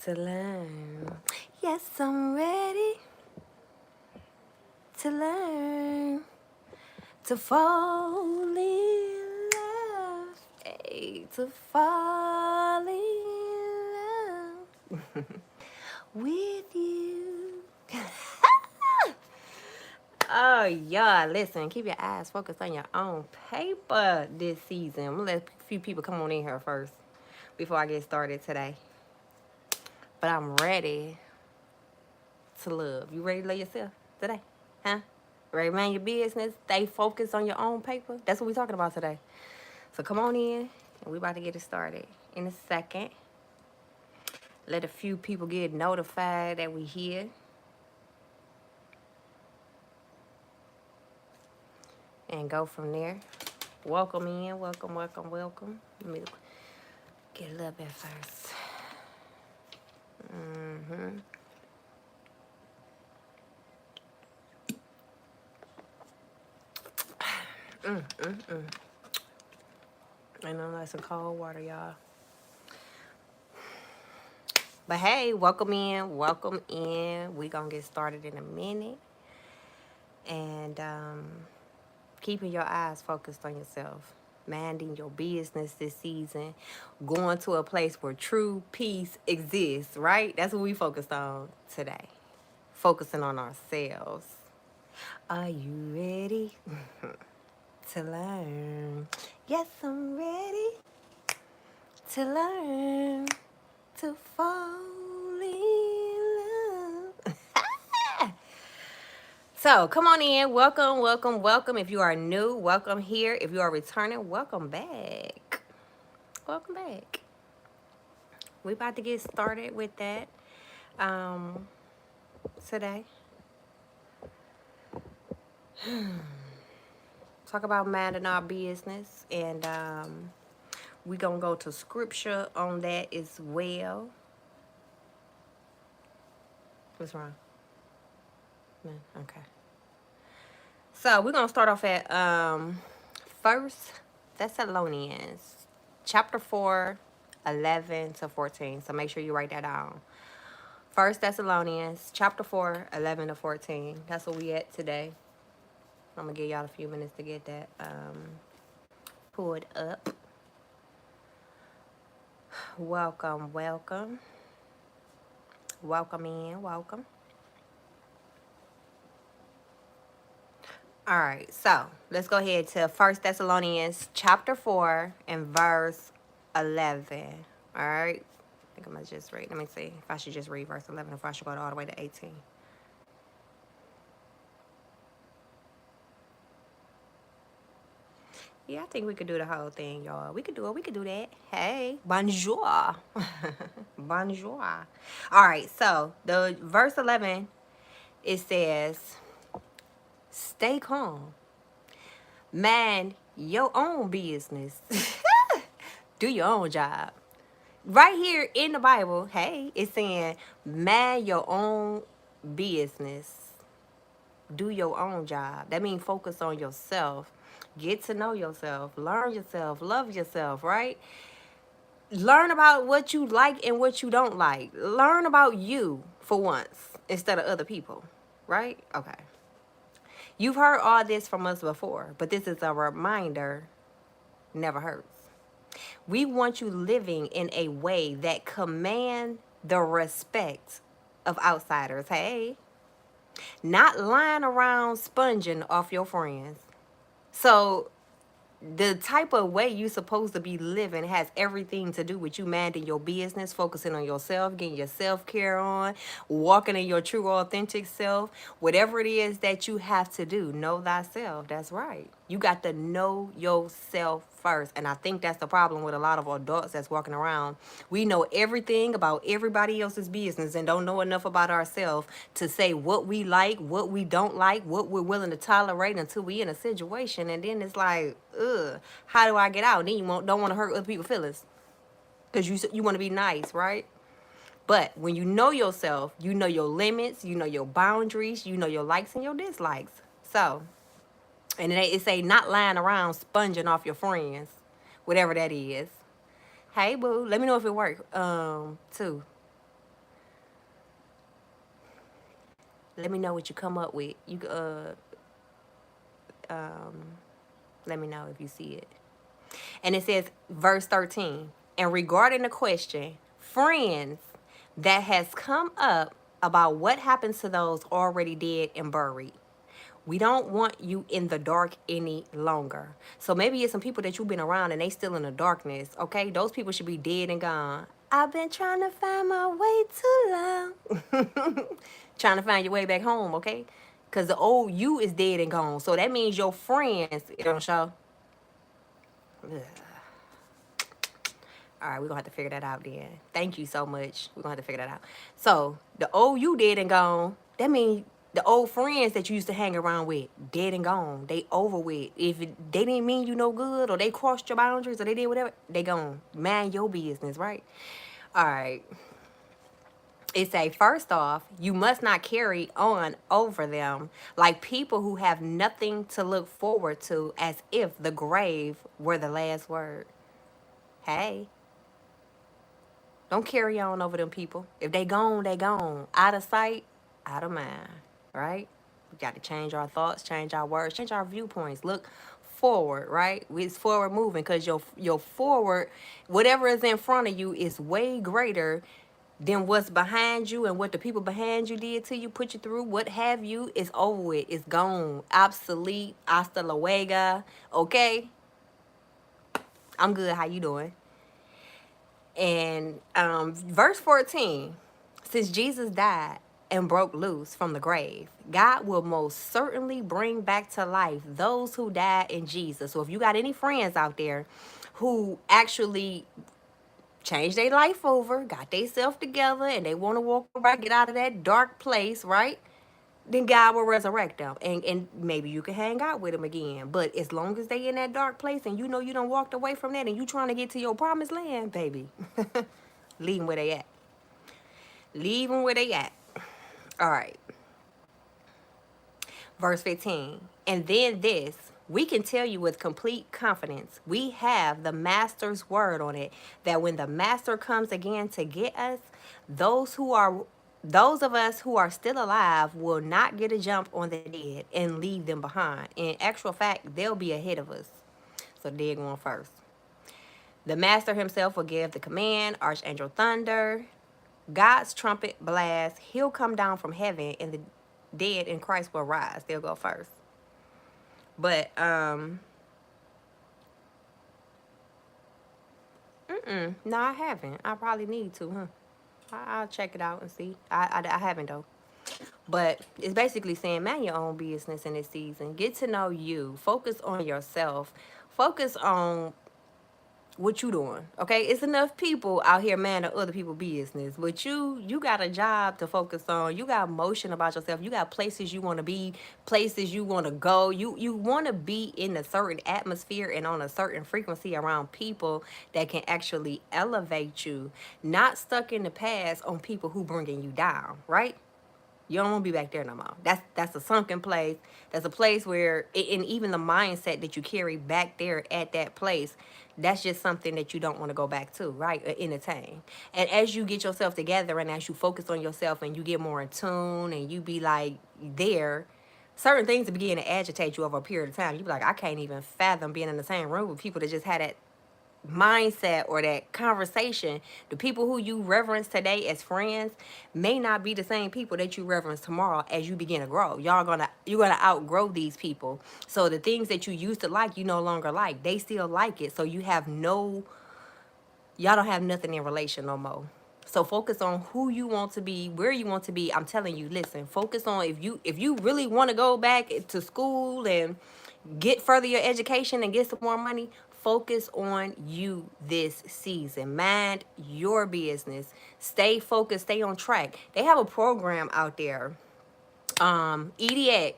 to learn. Yes, I'm ready to learn, to fall in love, hey, to fall in love with you. Oh, yeah, listen, keep your eyes focused on your own paper this season. I'm gonna let a few people come on in here first before I get started today. But I'm ready to love. You ready to love yourself today? Huh? Ready to mind your business? Stay focused on your own paper? That's what we're talking about today. So come on in, and we're about to get it started in a second. Let a few people get notified that we're here. And go from there. Welcome in, welcome. Let me get a little bit first. And I'm like some cold water, y'all. But hey, welcome in. We gonna get started in a minute. And keeping your eyes focused on yourself. Minding your business this season. Going to a place where true peace exists, right? That's what we focused on today. Focusing on ourselves. Are you ready to learn? Yes, I'm ready to learn, to fall in love. So come on in. Welcome. If you are new, welcome here. If you are returning, welcome back. Welcome back. We're about to get started with that today. Talk about minding our business, and we're going to go to scripture on that as well. What's wrong? No? Okay. So we're going to start off at 1 Thessalonians chapter 4, 11 to 14. So make sure you write that down. 1 Thessalonians chapter 4, 11 to 14. That's what we at today. I'm going to give y'all a few minutes to get that pulled up. Welcome. Welcome in. Welcome. All right, so let's go ahead to 1 Thessalonians chapter 4 and verse 11. All right, I think I'm going to just read. Let me see if I should just read verse 11 or if I should go all the way to 18. Yeah, I think we could do the whole thing, y'all. We could do it. We could do that. Hey, bonjour. Bonjour. All right, so the verse 11, it says, stay calm. Mind your own business. Do your own job. Right here in the Bible, hey, it's saying, mind your own business. Do your own job. That means focus on yourself. Get to know yourself. Learn yourself. Love yourself, right? Learn about what you like and what you don't like. Learn about you for once instead of other people, right? Okay. You've heard all this from us before, but this is a reminder, never hurts. We want you living in a way that command the respect of outsiders. Hey, not lying around sponging off your friends. So the type of way you're supposed to be living has everything to do with you minding your business, focusing on yourself, getting your self-care on, walking in your true authentic self. Whatever it is that you have to do, know thyself. That's right. You got to know yourself first. And I think that's the problem with a lot of adults that's walking around. We know everything about everybody else's business and don't know enough about ourselves to say what we like, what we don't like, what we're willing to tolerate until we in a situation. And then it's like, ugh, how do I get out? Then you don't want to hurt other people's feelings because you want to be nice, right? But when you know yourself, you know your limits, you know your boundaries, you know your likes and your dislikes. So, and it say not lying around sponging off your friends, whatever that is. Hey, boo, let me know if it worked, too. Let me know what you come up with. You let me know if you see it. And it says, verse 13, and regarding the question, friends, that has come up about what happens to those already dead and buried. We don't want you in the dark any longer. So maybe it's some people that you've been around and they still in the darkness, okay? Those people should be dead and gone. I've been trying to find my way too long. Trying to find your way back home, okay? Because the old you is dead and gone. So that means your friends, it don't show. Ugh. All right, we're going to have to figure that out then. Thank you so much. We're going to have to figure that out. So, the old you dead and gone, that means the old friends that you used to hang around with, dead and gone. They over with. If they didn't mean you no good, or they crossed your boundaries, or they did whatever, they gone. Mind your business, right? All right. It say, first off, you must not carry on over them like people who have nothing to look forward to, as if the grave were the last word. Hey. Don't carry on over them people. If they gone, they gone. Out of sight, out of mind. Right? We got to change our thoughts, change our words, change our viewpoints. Look forward, right? It's forward moving, because your forward, whatever is in front of you is way greater than what's behind you, and what the people behind you did to you, put you through, what have you, is over with. It's gone. Obsolete. Hasta luego. Okay? I'm good. How you doing? And verse 14, since Jesus died and broke loose from the grave, God will most certainly bring back to life those who died in Jesus. So if you got any friends out there who actually changed their life over, got themselves together, and they want to walk around, get out of that dark place, right? Then God will resurrect them, and maybe you can hang out with them again. But as long as they in that dark place, and you know you done walked away from that, and you trying to get to your promised land, baby, leave them where they at. Leave them where they at. All right. Verse 15. And then this, we can tell you with complete confidence, we have the master's word on it, that when the master comes again to get us, those who are those of us who are still alive will not get a jump on the dead and leave them behind. In actual fact, they'll be ahead of us. So they're going first. The master himself will give the command, archangel thunder, God's trumpet blast. He'll come down from heaven, and the dead in Christ will rise. They'll go first. But no, I haven't. I probably need to, huh? I'll check it out and see. I haven't though. But it's basically saying, man, your own business in this season. Get to know you. Focus on yourself. Focus on what you doing. Okay, it's enough people out here manning other people's business, but you got a job to focus on. You got motion about yourself. You got places you want to be, places you want to go. You want to be in a certain atmosphere and on a certain frequency around people that can actually elevate you, not stuck in the past on people who bringing you down, right? You don't want to be back there no more. That's a sunken place. That's a place where, and even the mindset that you carry back there at that place, that's just something that you don't want to go back to, right? Or entertain. And as you get yourself together, and as you focus on yourself, and you get more in tune, and you be like there, certain things begin to agitate you over a period of time. You be like, I can't even fathom being in the same room with people that just had that mindset or that conversation. The people who you reverence today as friends may not be the same people that you reverence tomorrow as you begin to grow. You're gonna outgrow these people. So the things that you used to like, you no longer like. They still like it. So y'all don't have nothing in relation no more. So focus on who you want to be, where you want to be. I'm telling you, listen, focus on, if you really want to go back to school and get further your education and get some more money, focus on you this season. Mind your business. Stay focused, stay on track. They have a program out there. EDX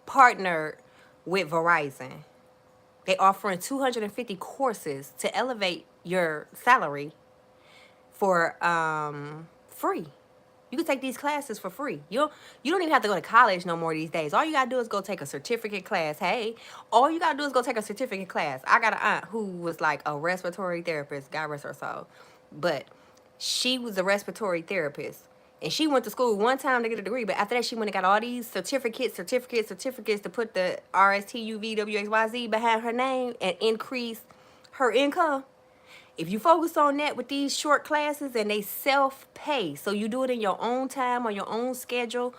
partnered with Verizon. They offering 250 courses to elevate your salary for free. You can take these classes for free. You don't even have to go to college no more these days. All you gotta do is go take a certificate class. Hey, all you gotta do is go take a certificate class. I got an aunt who was like a respiratory therapist. God rest her soul. But she was a respiratory therapist. And she went to school one time to get a degree, but after that, she went and got all these certificates to put the RSTUVWXYZ behind her name and increase her income. If you focus on that with these short classes and they self-pay, so you do it in your own time on your own schedule,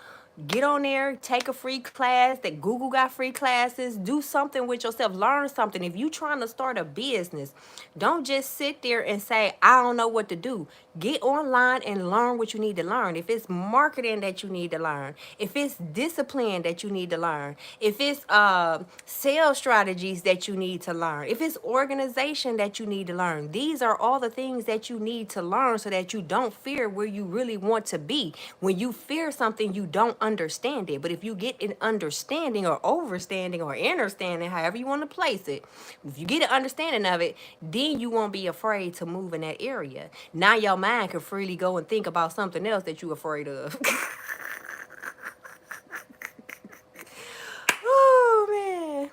get on there, take a free class. That Google got free classes. Do something with yourself. Learn something. If you trying to start a business, don't just sit there and say, I don't know what to do. Get online and learn what you need to learn. If it's marketing that you need to learn, if it's discipline that you need to learn, if it's sales strategies that you need to learn, if it's organization that you need to learn, these are all the things that you need to learn so that you don't fear where you really want to be. When you fear something, you don't understand it. But if you get an understanding or overstanding or understanding, however you want to place it, if you get an understanding of it, then you won't be afraid to move in that area. Now your mind can freely go and think about something else that you're afraid of. Oh, man.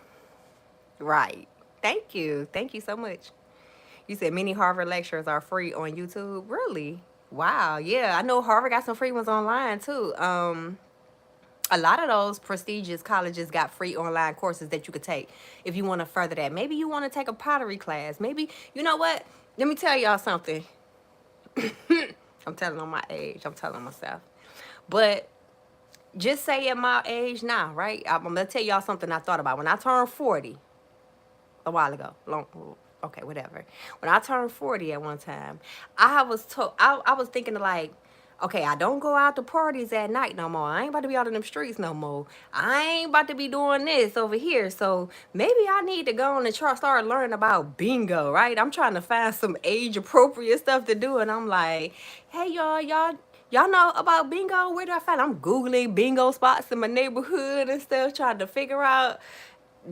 Right. Thank you. Thank you so much. You said many Harvard lectures are free on YouTube. Really? Wow. Yeah, I know Harvard got some free ones online too. A lot of those prestigious colleges got free online courses that you could take if you want to further that. Maybe you want to take a pottery class. Maybe, you know what? Let me tell y'all something. I'm telling on my age. I'm telling myself. But just say at my age now, right? I'm going to tell y'all something I thought about. When I turned 40, a while ago, okay, whatever. When I turned 40 at one time, I was thinking like, okay, I don't go out to parties at night no more. I ain't about to be out in them streets no more. I ain't about to be doing this over here. So maybe I need to go on and start learning about bingo, right? I'm trying to find some age appropriate stuff to do. And I'm like, hey, y'all know about bingo? Where do I find it? I'm Googling bingo spots in my neighborhood and stuff, trying to figure out,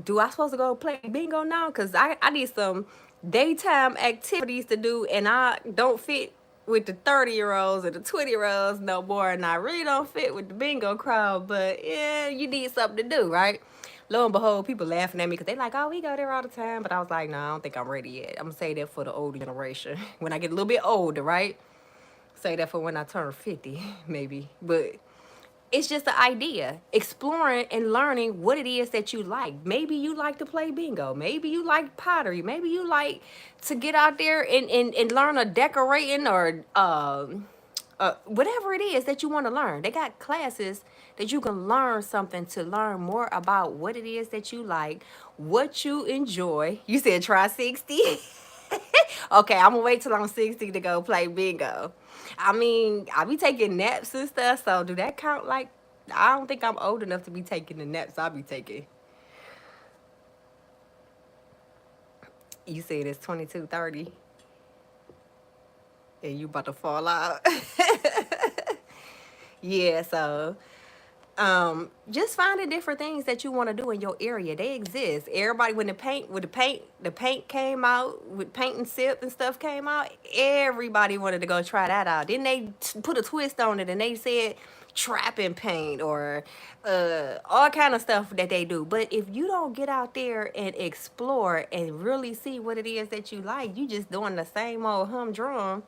do I supposed to go play bingo now? Because I need some daytime activities to do, and I don't fit with the 30-year-olds and the 20-year-olds no more, and I really don't fit with the bingo crowd, but yeah, you need something to do, right? Lo and behold, people laughing at me because they like, oh, we go there all the time, but I was like, no, I don't think I'm ready yet. I'm going to say that for the older generation. When I get a little bit older, right? Say that for when I turn 50, maybe, but it's just the idea, exploring and learning what it is that you like. Maybe you like to play bingo. Maybe you like pottery. Maybe you like to get out there and learn a decorating or whatever it is that you want to learn. They got classes that you can learn something to learn more about what it is that you like, what you enjoy. You said try 60? Okay, I'm gonna wait till I'm 60 to go play bingo. I mean, I be taking naps and stuff, so do that count? Like, I don't think I'm old enough to be taking the naps I be taking. You said it's 22:30 and you about to fall out. Yeah, so just finding different things that you want to do in your area. They exist. Everybody, when the paint came out, with paint and sip and stuff came out, everybody wanted to go try that out. Then they put a twist on it and they said trapping paint or all kind of stuff that they do. But if you don't get out there and explore and really see what it is that you like, you just doing the same old humdrum.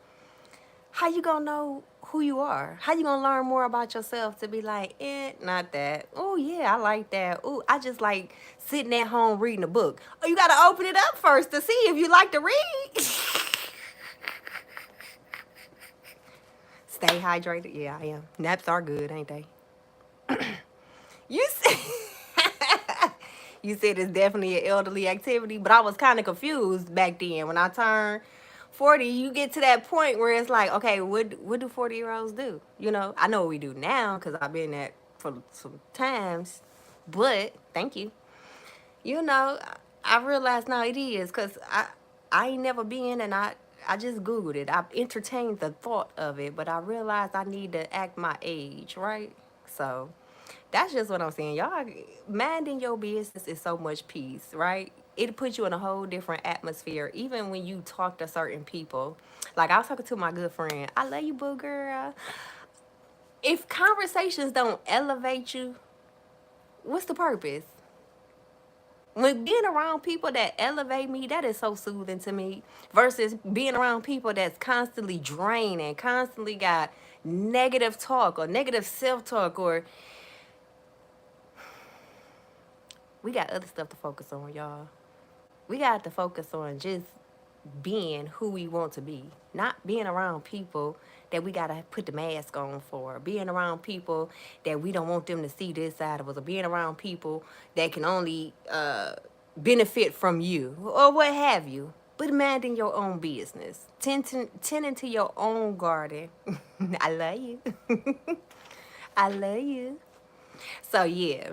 How you gonna know who you are? How you gonna learn more about yourself to be like, not that. Oh yeah, I like that. Oh, I just like sitting at home reading a book. Oh, you gotta open it up first to see if you like to read. Stay hydrated. Yeah, I am. Naps are good, ain't they? You said you said it's definitely an elderly activity, but I was kind of confused back then when I turned 40. You get to that point where it's like, okay, what do 40-year-olds do? You know, I know what we do now because I've been at for some times, but thank you. You know, I realized now it is because I ain't never been, and I just Googled it. I've entertained the thought of it, but I realized I need to act my age, right? So that's just what I'm saying. Y'all, minding your business is so much peace, right? It puts you in a whole different atmosphere, even when you talk to certain people. Like, I was talking to my good friend. I love you, boo girl. If conversations don't elevate you, what's the purpose? When being around people that elevate me, that is so soothing to me. Versus being around people that's constantly draining, constantly got negative talk or negative self-talk, or we got other stuff to focus on, y'all. We got to focus on just being who we want to be, not being around people that we got to put the mask on for, being around people that we don't want them to see this side of us, or being around people that can only benefit from you or what have you. But minding your own business, tending to your own garden. I love you. I love you. So, yeah,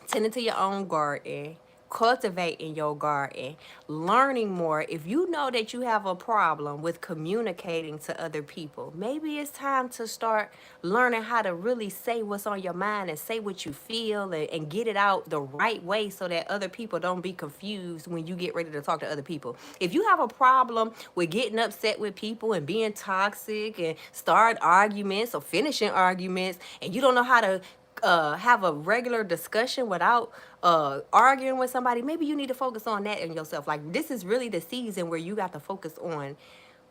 tending to your own garden, cultivating your garden, learning more. If you know that you have a problem with communicating to other people, maybe it's time to start learning how to really say what's on your mind and say what you feel, and get it out the right way so that other people don't be confused when you get ready to talk to other people. If you have a problem with getting upset with people and being toxic and start arguments or finishing arguments, and you don't know how to have a regular discussion without arguing with somebody, maybe you need to focus on that in yourself. Like, this is really the season where you got to focus on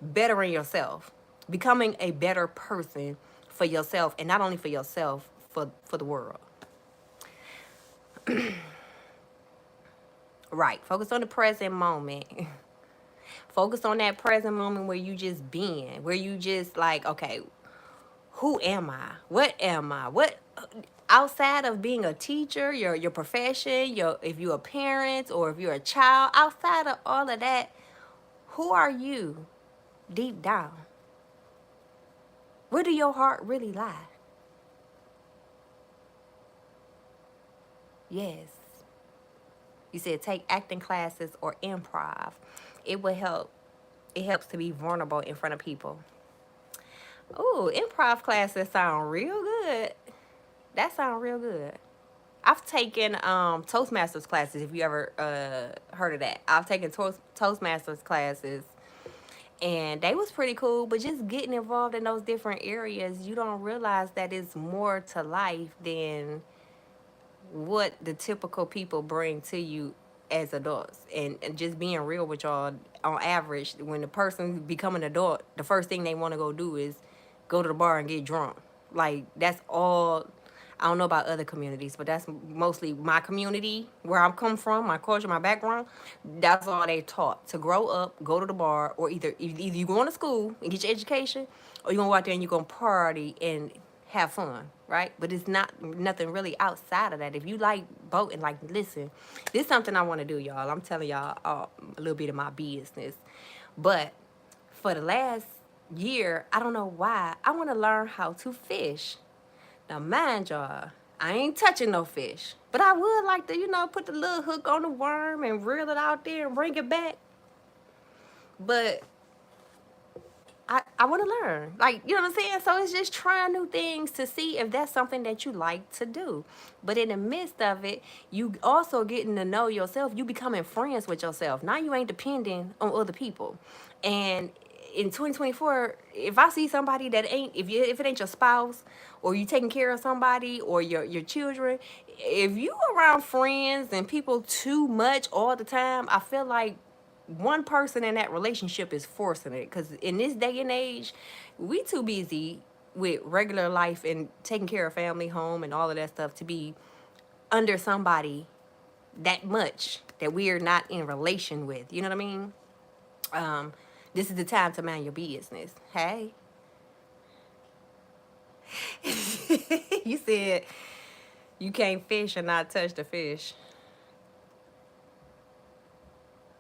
bettering yourself, becoming a better person for yourself, and not only for yourself, for the world. Right. Focus on the present moment. Focus on that present moment where you just being, where you just like, okay, who am I? What am I? What outside of being a teacher, your profession, if you're a parent or if you're a child, outside of all of that, who are you deep down? Where do your heart really lie? Yes. You said take acting classes or improv. It will help. It helps to be vulnerable in front of people. Ooh, improv classes sound real good. That sounds real good. I've taken Toastmasters classes, if you ever heard of that. I've taken Toastmasters classes, and they was pretty cool, but just getting involved in those different areas, you don't realize that it's more to life than what the typical people bring to you as adults. And just being real with y'all, on average, when the person become an adult, the first thing they want to go do is go to the bar and get drunk. Like, that's all. I don't know about other communities, but that's mostly my community, where I'm come from, my culture, my background. That's all they taught: to grow up, go to the bar, or either you going to school and get your education, or you gonna go out there and you gonna party and have fun, right? But it's not nothing really outside of that. If you like boating, like, listen, this is something I want to do, y'all. I'm telling y'all a little bit of my business, but for the last year, I don't know why, I want to learn how to fish. Now, mind y'all, I ain't touching no fish, but I would like to, put the little hook on the worm and reel it out there and bring it back. But I want to learn. Like, you know what I'm saying? So it's just trying new things to see if that's something that you like to do. But in the midst of it, you also getting to know yourself. You becoming friends with yourself. Now you ain't depending on other people. And in 2024, if I see somebody that ain't, if it ain't your spouse, or you taking care of somebody, or your children, if you around friends and people too much all the time, I feel like one person in that relationship is forcing it. Because in this day and age, we too busy with regular life and taking care of family, home, and all of that stuff to be under somebody that much that we are not in relation with. You know what I mean? This is the time to mind your business. Hey. You said you can't fish and not touch the fish.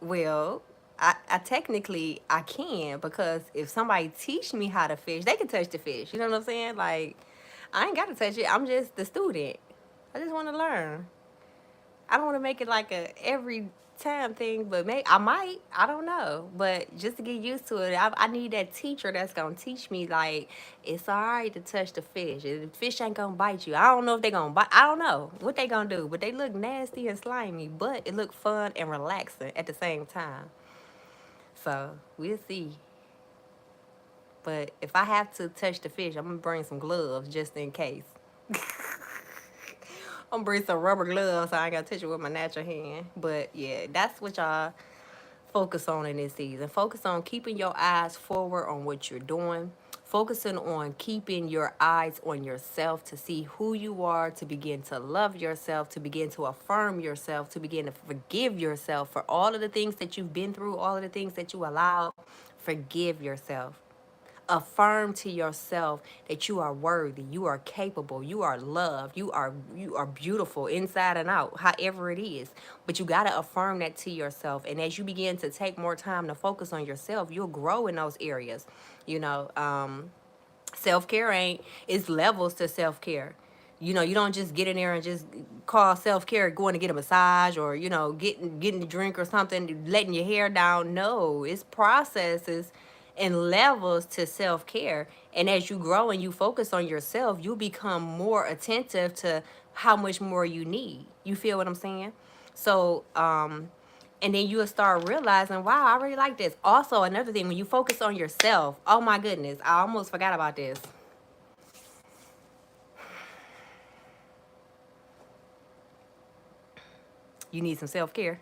Well, I technically I can, because if somebody teach me how to fish, they can touch the fish. You know what I'm saying? Like, I ain't got to touch it. I'm just the student. I just want to learn. I don't want to make it like a every time thing, but I might. I don't know. But just to get used to it, I need that teacher that's going to teach me, like, it's all right to touch the fish. The fish ain't going to bite you. I don't know if they going to bite. I don't know what they going to do, but they look nasty and slimy, but it look fun and relaxing at the same time. So we'll see. But if I have to touch the fish, I'm going to bring some gloves just in case. I'm gonna bring some rubber gloves so I ain't gotta touch it with my natural hand. But yeah, that's what y'all focus on in this season. Focus on keeping your eyes forward on what you're doing. Focusing on keeping your eyes on yourself to see who you are, to begin to love yourself, to begin to affirm yourself, to begin to forgive yourself for all of the things that you've been through, all of the things that you allowed. Forgive yourself. Affirm to yourself that you are worthy, you are capable, you are loved, you are beautiful inside and out, however it is. But you got to affirm that to yourself, and as you begin to take more time to focus on yourself, you'll grow in those areas. you know um Self-care ain't, it's levels to self-care. You don't just get in there and just call self-care going to get a massage, or getting a drink or something, letting your hair down. No, it's processes and levels to self-care. And as you grow and you focus on yourself, you become more attentive to how much more you need. You feel what I'm saying? So and then you'll start realizing, wow, I really like this. Also, another thing, when you focus on yourself, oh my goodness, I almost forgot about this. You need some self-care.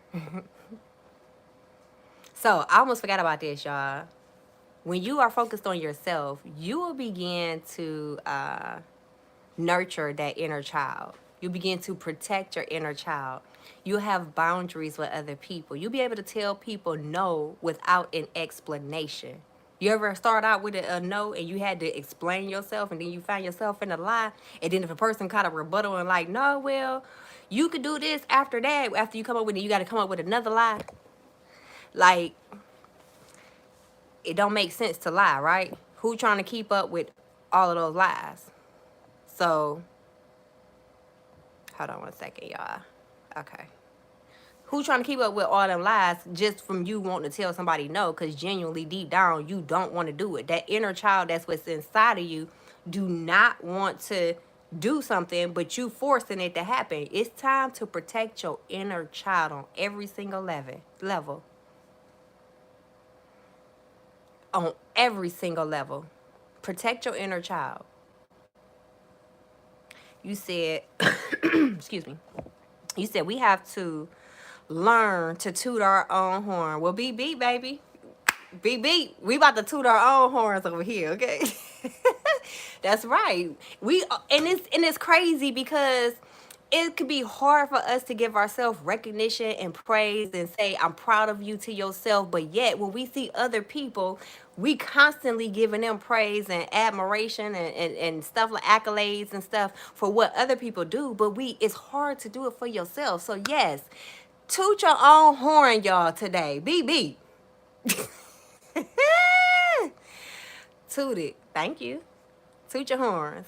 So I almost forgot about this, y'all. When you are focused on yourself, you will begin to nurture that inner child. You begin to protect your inner child. You'll have boundaries with other people. You'll be able to tell people no without an explanation. You ever start out with a no and you had to explain yourself, and then you find yourself in a lie, and then if a person kind of rebuttal and like, no, well, you could do this after that, after you come up with it, you got to come up with another lie. Like, it don't make sense to lie, right? Who trying to keep up with all of those lies? So hold on one second, y'all. Okay. Who trying to keep up with all them lies just from you wanting to tell somebody no, because genuinely deep down you don't want to do it. That inner child that's what's inside of you do not want to do something, but you forcing it to happen. It's time to protect your inner child on every single level. On every single level. Protect your inner child. You said, excuse me. You said we have to learn to toot our own horn. Well, beep beep, baby. Beep beep. We about to toot our own horns over here, okay? That's right. And it's crazy because it could be hard for us to give ourselves recognition and praise and say, I'm proud of you to yourself. But yet, when we see other people, we constantly giving them praise and admiration and stuff like accolades and stuff for what other people do. But it's hard to do it for yourself. So, yes, toot your own horn, y'all, today. Beep, beep. Toot it. Thank you. Toot your horns.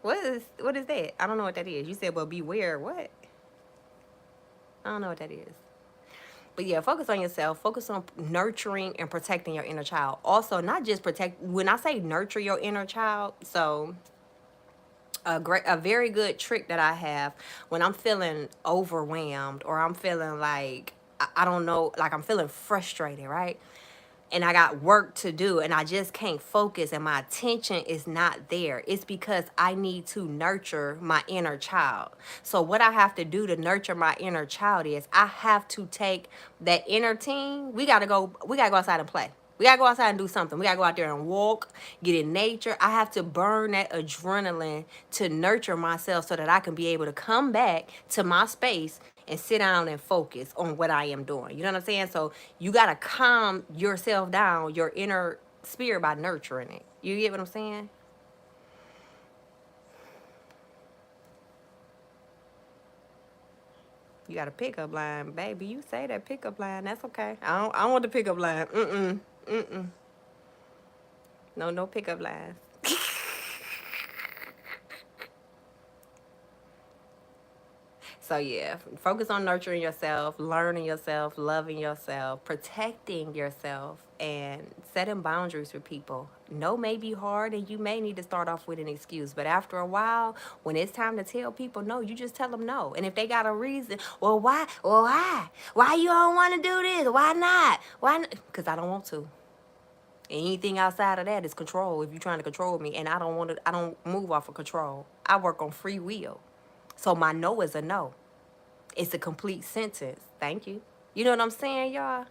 What is that? I don't know what that is. You said, well, beware. What? I don't know what that is. But yeah, focus on yourself. Focus on nurturing and protecting your inner child. Also, not just protect. When I say nurture your inner child, so a very good trick that I have when I'm feeling overwhelmed, or I'm feeling like I don't know, like I'm feeling frustrated, right? And I got work to do and I just can't focus and my attention is not there. It's because I need to nurture my inner child. So what I have to do to nurture my inner child is I have to take that inner team. We gotta go outside and play. We gotta go outside and do something. We gotta go out there and walk, get in nature. I have to burn that adrenaline to nurture myself so that I can be able to come back to my space and sit down and focus on what I am doing. You know what I'm saying? So you gotta calm yourself down, your inner spirit, by nurturing it. You get what I'm saying? You got a pickup line, baby. You say that pickup line. That's okay. I don't want the pickup line. Mm-mm. No pickup lines. So yeah, focus on nurturing yourself, learning yourself, loving yourself, protecting yourself, and setting boundaries for people. No may be hard, and you may need to start off with an excuse. But after a while, when it's time to tell people no, you just tell them no. And if they got a reason, well, why? Well, why? Why you don't want to do this? Why not? Why not? Because I don't want to. Anything outside of that is control if you're trying to control me. And I don't move off of control. I work on free will. So my no is a no. It's a complete sentence. Thank you. You know what I'm saying, y'all?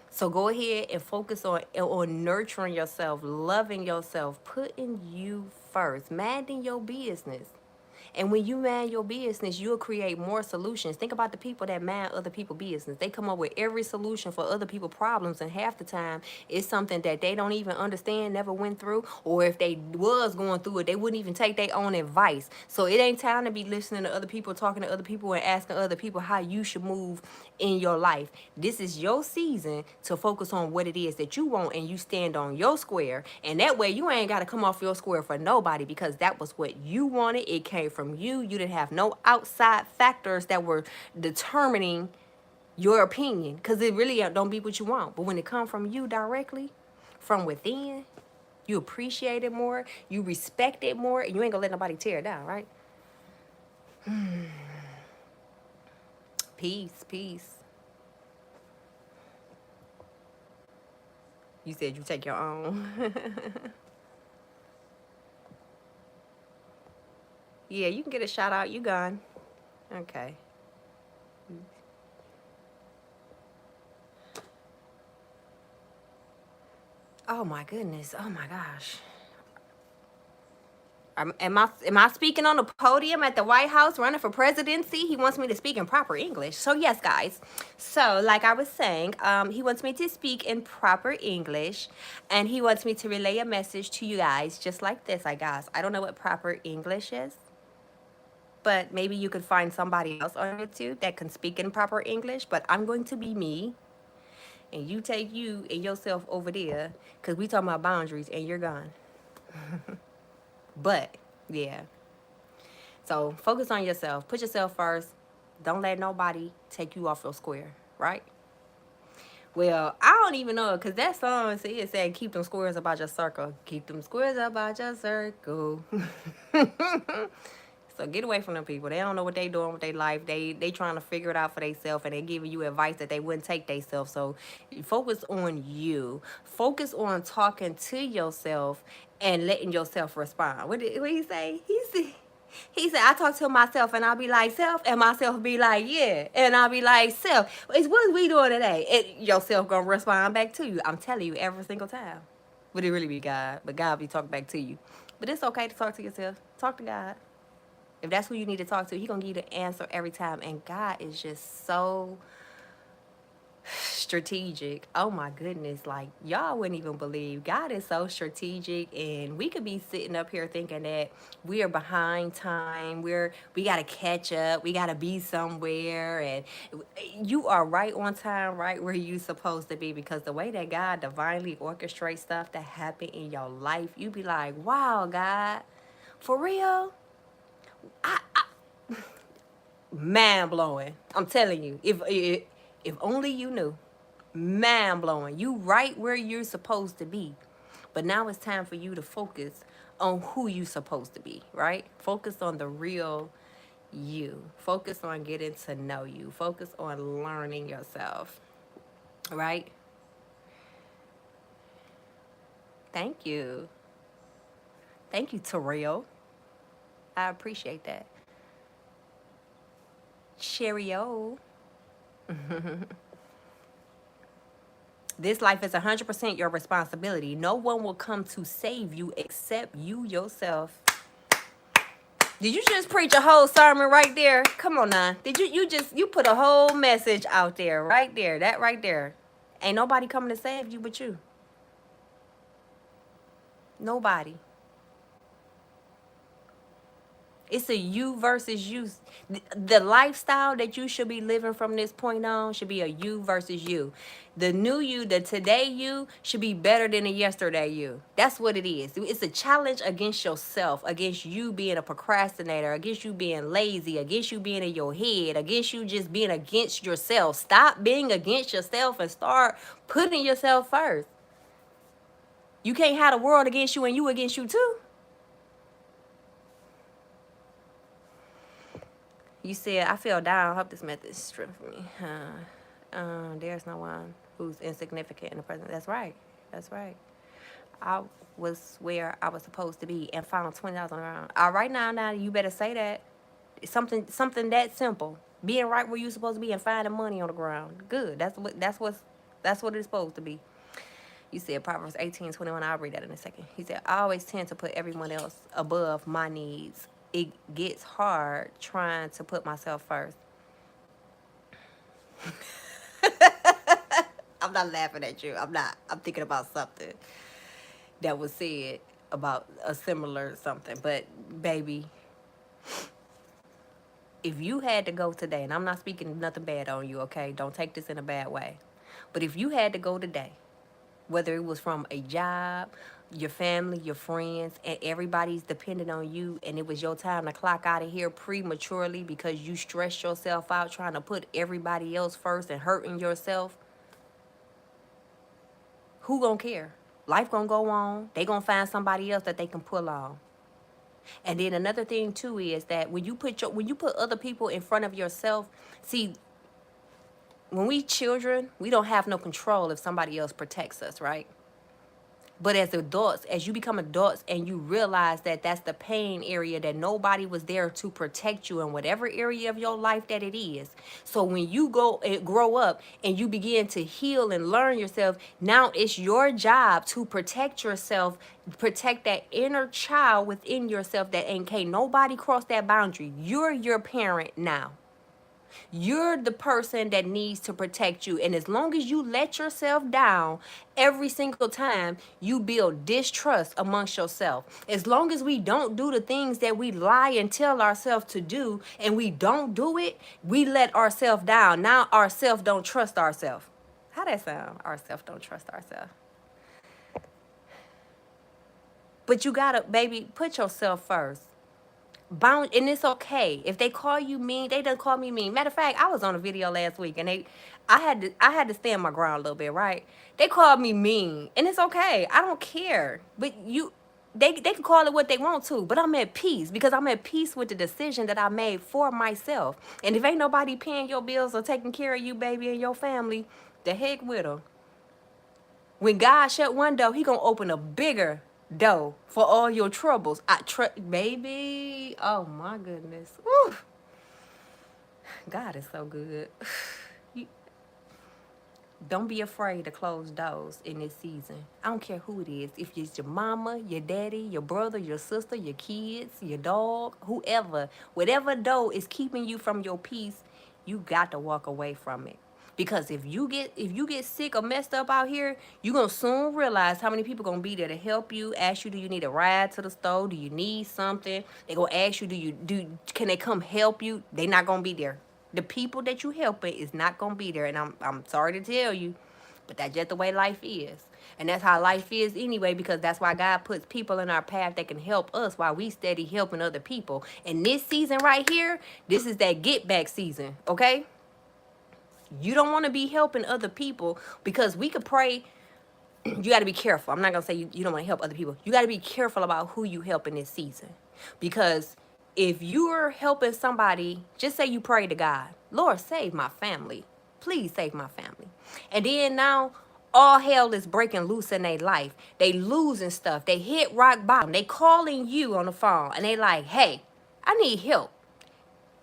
So go ahead and focus on nurturing yourself, loving yourself, putting you first, minding your business. And when you mind your business, you'll create more solutions. Think about the people that mind other people's business. They come up with every solution for other people's problems, and half the time it's something that they don't even understand, never went through, or if they was going through it, they wouldn't even take their own advice. So it ain't time to be listening to other people, talking to other people, and asking other people how you should move in your life. This is your season to focus on what it is that you want, and you stand on your square. And that way you ain't got to come off your square for nobody, because that was what you wanted. It came from you. You didn't have no outside factors that were determining your opinion, because it really don't be what you want. But when it comes from you directly, from within, you appreciate it more, you respect it more, and you ain't gonna let nobody tear it down, right? Peace, peace. You said you take your own. Yeah, you can get a shout out. You gone. Okay. Oh my goodness. Oh my gosh. Am I speaking on the podium at the White House running for presidency? He wants me to speak in proper English. So yes, guys. So like I was saying, he wants me to speak in proper English, and he wants me to relay a message to you guys just like this, I guess. I don't know what proper English is, but maybe you could find somebody else on YouTube that can speak in proper English. But I'm going to be me, and you take you and yourself over there, because we talking about boundaries, and you're gone. But yeah. So focus on yourself. Put yourself first. Don't let nobody take you off your square, right? Well, I don't even know, because that song said keep them squares about your circle. Keep them squares about your circle. So get away from them people. They don't know what they doing with their life. They trying to figure it out for themselves, and they giving you advice that they wouldn't take themselves. So focus on you. Focus on talking to yourself and letting yourself respond. What did he say? He said, I talk to myself and I'll be like, self, and myself be like, yeah. And I'll be like, self, it's what we doing today? And yourself gonna respond back to you. I'm telling you, every single time. But it really be God. But God be talking back to you. But it's okay to talk to yourself. Talk to God. If that's who you need to talk to, he gonna give you the answer every time. And God is just so strategic. Oh my goodness. Like, y'all wouldn't even believe. God is so strategic, and we could be sitting up here thinking that we are behind time. We gotta catch up. We gotta be somewhere. And you are right on time, right where you supposed to be, because the way that God divinely orchestrates stuff that happen in your life, you be like, wow, God, for real? Mind blowing. I'm telling you, if only you knew. Mind blowing. You right where you're supposed to be. But now it's time for you to focus on who you supposed to be, right? Focus on the real you. Focus on getting to know you. Focus on learning yourself, right? Thank you. Thank you, Terrell. I appreciate that. Cheerio. This life is 100% your responsibility. No one will come to save you except you yourself. Did you just preach a whole sermon right there? Come on now. Did you put a whole message out there right there? That right there. Ain't nobody coming to save you but you. Nobody. It's a you versus you. The lifestyle that you should be living from this point on should be a you versus you. The new you, the today you, should be better than the yesterday you. That's what it is. It's a challenge against yourself, against you being a procrastinator, against you being lazy, against you being in your head, against you just being against yourself. Stop being against yourself and start putting yourself first. You can't have the world against you and you against you too. You said, I feel down. I hope this method is strength for me. There's no one who's insignificant in the present. That's right. That's right. I was where I was supposed to be and found $20 on the ground. Right now, you better say that. Something that simple. Being right where you're supposed to be and finding money on the ground. Good. That's what it's supposed to be. You said Proverbs 18:21. I'll read that in a second. He said, I always tend to put everyone else above my needs. It gets hard trying to put myself first. I'm not laughing at you. I'm not. I'm thinking about something that was said about a similar something. But baby, if you had to go today, and I'm not speaking nothing bad on you, okay? Don't take this in a bad way. But if you had to go today, whether it was from a job, your family, your friends, and everybody's dependent on you, and it was your time to clock out of here prematurely because you stressed yourself out trying to put everybody else first and hurting yourself, who gonna care? Life gonna go on. They gonna find somebody else that they can pull on. And then another thing too is that when you put other people in front of yourself, see, when we children, we don't have no control if somebody else protects us, right? But as adults, as you become adults and you realize that that's the pain area, that nobody was there to protect you in whatever area of your life that it is. So when you go and grow up and you begin to heal and learn yourself, now it's your job to protect yourself, protect that inner child within yourself that ain't can't nobody cross that boundary. You're your parent now. You're the person that needs to protect you. And as long as you let yourself down every single time, you build distrust amongst yourself. As long as we don't do the things that we lie and tell ourselves to do, and we don't do it, we let ourselves down. Now ourselves don't trust ourselves. How that sound? Ourselves don't trust ourselves. But you gotta, baby, put yourself first. And it's okay if they call you mean. They done call me mean. Matter of fact, I was on a video last week and I had to stand my ground a little bit, right? They called me mean, and it's okay. I don't care. But they can call it what they want to, but I'm at peace because I'm at peace with the decision that I made for myself. And if ain't nobody paying your bills or taking care of you, baby, and your family, the heck with them. When God shut one door, he gonna open a bigger door for all your troubles. Baby. Oh my goodness. Woo. God is so good. You, don't be afraid to close doors in this season. I don't care who it is. If it's your mama, your daddy, your brother, your sister, your kids, your dog, whoever, whatever door is keeping you from your peace, you got to walk away from it. Because if you get sick or messed up out here, you're gonna soon realize how many people gonna be there to help you, ask you, do you need a ride to the store? Do you need something? They gonna ask you, can they come help you? They not gonna be there. The people that you helping is not gonna be there. And I'm sorry to tell you, but that's just the way life is. And that's how life is anyway, because that's why God puts people in our path that can help us while we steady helping other people. And this season right here, this is that get back season, okay? You don't want to be helping other people because we could pray. You got to be careful. I'm not going to say you don't want to help other people. You got to be careful about who you help in this season. Because if you're helping somebody, just say you pray to God, Lord, save my family. Please save my family. And then now all hell is breaking loose in their life. They losing stuff. They hit rock bottom. They calling you on the phone and they like, hey, I need help.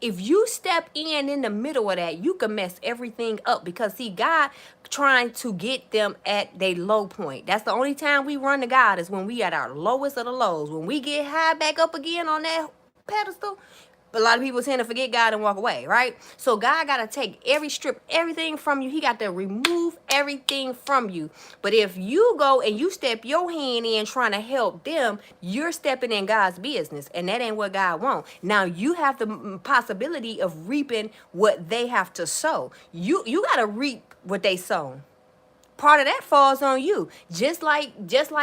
If you step in the middle of that, you can mess everything up because see, God trying to get them at their low point. That's the only time we run to God is when we at our lowest of the lows. When we get high back up again on that pedestal, a lot of people tend to forget God and walk away, right? So God got to strip everything from you. He got to remove everything from you. But if you go and you step your hand in trying to help them, you're stepping in God's business. And that ain't what God wants. Now you have the possibility of reaping what they have to sow. You got to reap what they sow. Part of that falls on you. Just like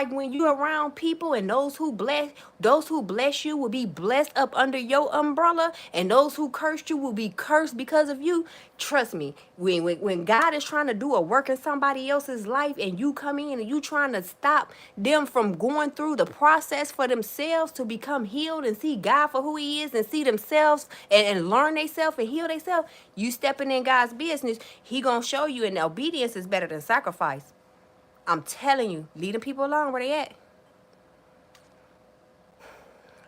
when you're around people and those who bless you will be blessed up under your umbrella, and those who cursed you will be cursed because of you. Trust me, when God is trying to do a work in somebody else's life and you come in and you trying to stop them from going through the process for themselves to become healed and see God for who he is and see themselves and learn themselves and heal themselves, you stepping in God's business, he gonna show you, and obedience is better than sacrifice. I'm telling you, leave them people alone where they at.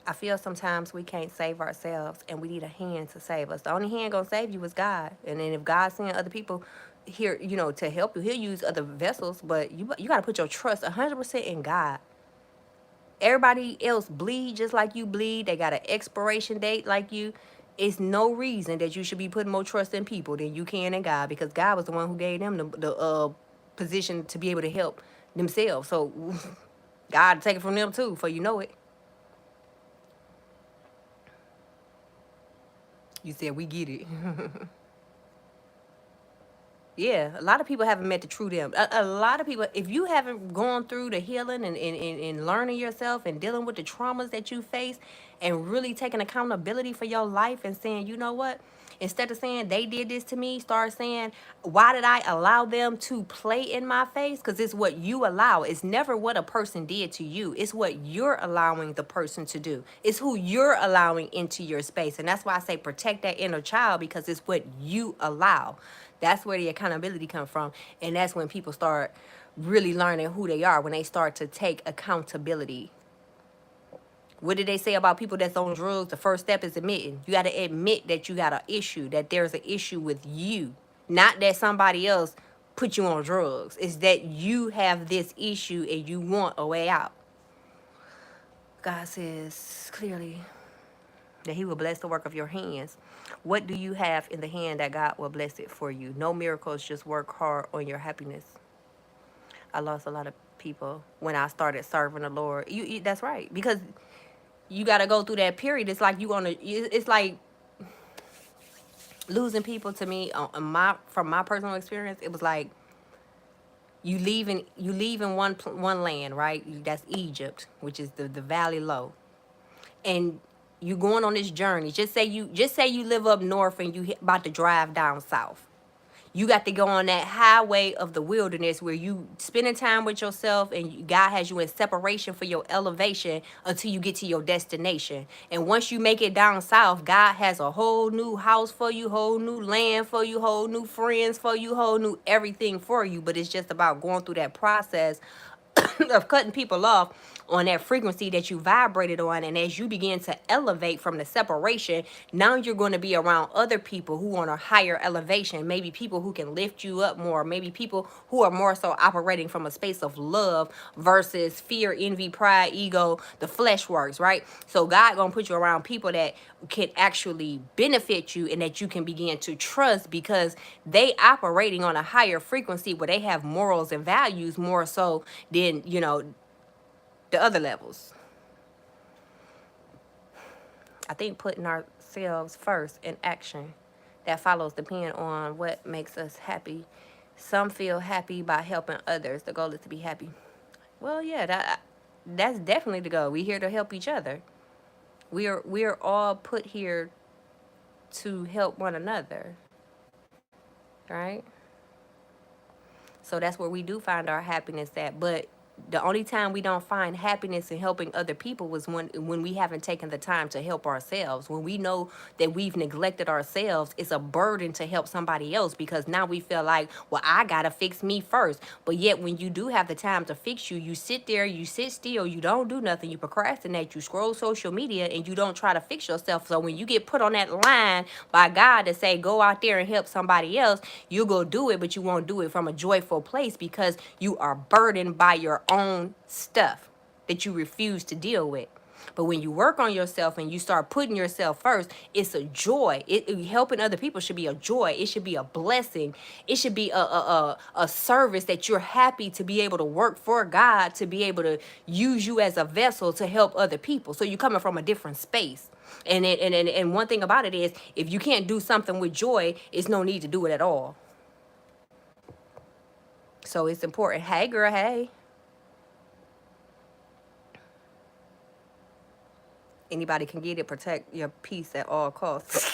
I feel sometimes we can't save ourselves and we need a hand to save us. The only hand gonna save you is God. And then if God's sending other people here, to help you, he'll use other vessels, but you gotta put your trust 100% in God. Everybody else bleed just like you bleed. They got an expiration date like you. It's no reason that you should be putting more trust in people than you can in God, because God was the one who gave them the position to be able to help themselves. So God take it from them too, for you know it. You said we get it. Yeah, a lot of people haven't met the true them. A lot of people, if you haven't gone through the healing and learning yourself and dealing with the traumas that you face and really taking accountability for your life and saying, you know what? Instead of saying they did this to me, start saying, why did I allow them to play in my face? Because it's what you allow. It's never what a person did to you. It's what you're allowing the person to do. It's who you're allowing into your space. And that's why I say protect that inner child, because it's what you allow. That's where the accountability comes from. And that's when people start really learning who they are, when they start to take accountability. What did they say about people that's on drugs? The first step is admitting. You got to admit that you got an issue, that there's an issue with you. Not that somebody else put you on drugs. It's that you have this issue and you want a way out. God says clearly that he will bless the work of your hands. What do you have in the hand that God will bless it for you? No miracles, just work hard on your happiness. I lost a lot of people when I started serving the Lord. That's right, because you got to go through that period. It's like it's like losing people to me from my personal experience. It was like you leaving one land, right? That's Egypt, which is the valley low. And you going on this journey. Just say you live up north and you about to drive down south. You got to go on that highway of the wilderness where you spending time with yourself, and God has you in separation for your elevation until you get to your destination. And once you make it down south, God has a whole new house for you, whole new land for you, whole new friends for you, whole new everything for you. But it's just about going through that process of cutting people off on that frequency that you vibrated on. And as you begin to elevate from the separation, now you're going to be around other people who are on a higher elevation, maybe people who can lift you up more, maybe people who are more so operating from a space of love versus fear, envy, pride, ego, the flesh works, right? So God gonna put you around people that can actually benefit you and that you can begin to trust, because they operating on a higher frequency where they have morals and values more so than the other levels. I think putting ourselves first in action that follows depend on what makes us happy. Some feel happy by helping others. The goal is to be happy. Well, yeah, that's definitely the goal. We're here to help each other. We are all put here to help one another, right? So that's where we do find our happiness at. But the only time we don't find happiness in helping other people was when we haven't taken the time to help ourselves. When we know that we've neglected ourselves, it's a burden to help somebody else, because now we feel like, well, I gotta fix me first. But yet when you do have the time to fix you, you sit there, you sit still, you don't do nothing, you procrastinate, you scroll social media, and you don't try to fix yourself. So when you get put on that line by God to say, go out there and help somebody else, you go do it, but you won't do it from a joyful place, because you are burdened by your own stuff that you refuse to deal with. But when you work on yourself and you start putting yourself first, it's a joy. Helping other people should be a joy. It should be a blessing. It should be a service that you're happy to be able to work for God, to be able to use you as a vessel to help other people. So you're coming from a different space. And one thing about it is, if you can't do something with joy, it's no need to do it at all. So it's important. Hey, girl, hey. Anybody can get it. Protect your peace at all costs.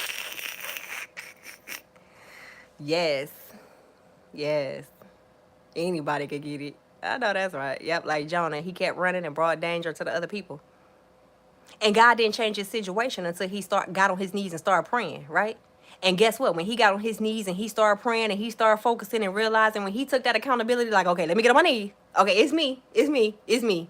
Yes. Yes. Anybody can get it. I know that's right. Yep, like Jonah. He kept running and brought danger to the other people. And God didn't change his situation until he got on his knees and started praying, right? And guess what? When he got on his knees and he started praying and he started focusing and realizing, when he took that accountability, like, okay, let me get on my knees. Okay, it's me. It's me. It's me.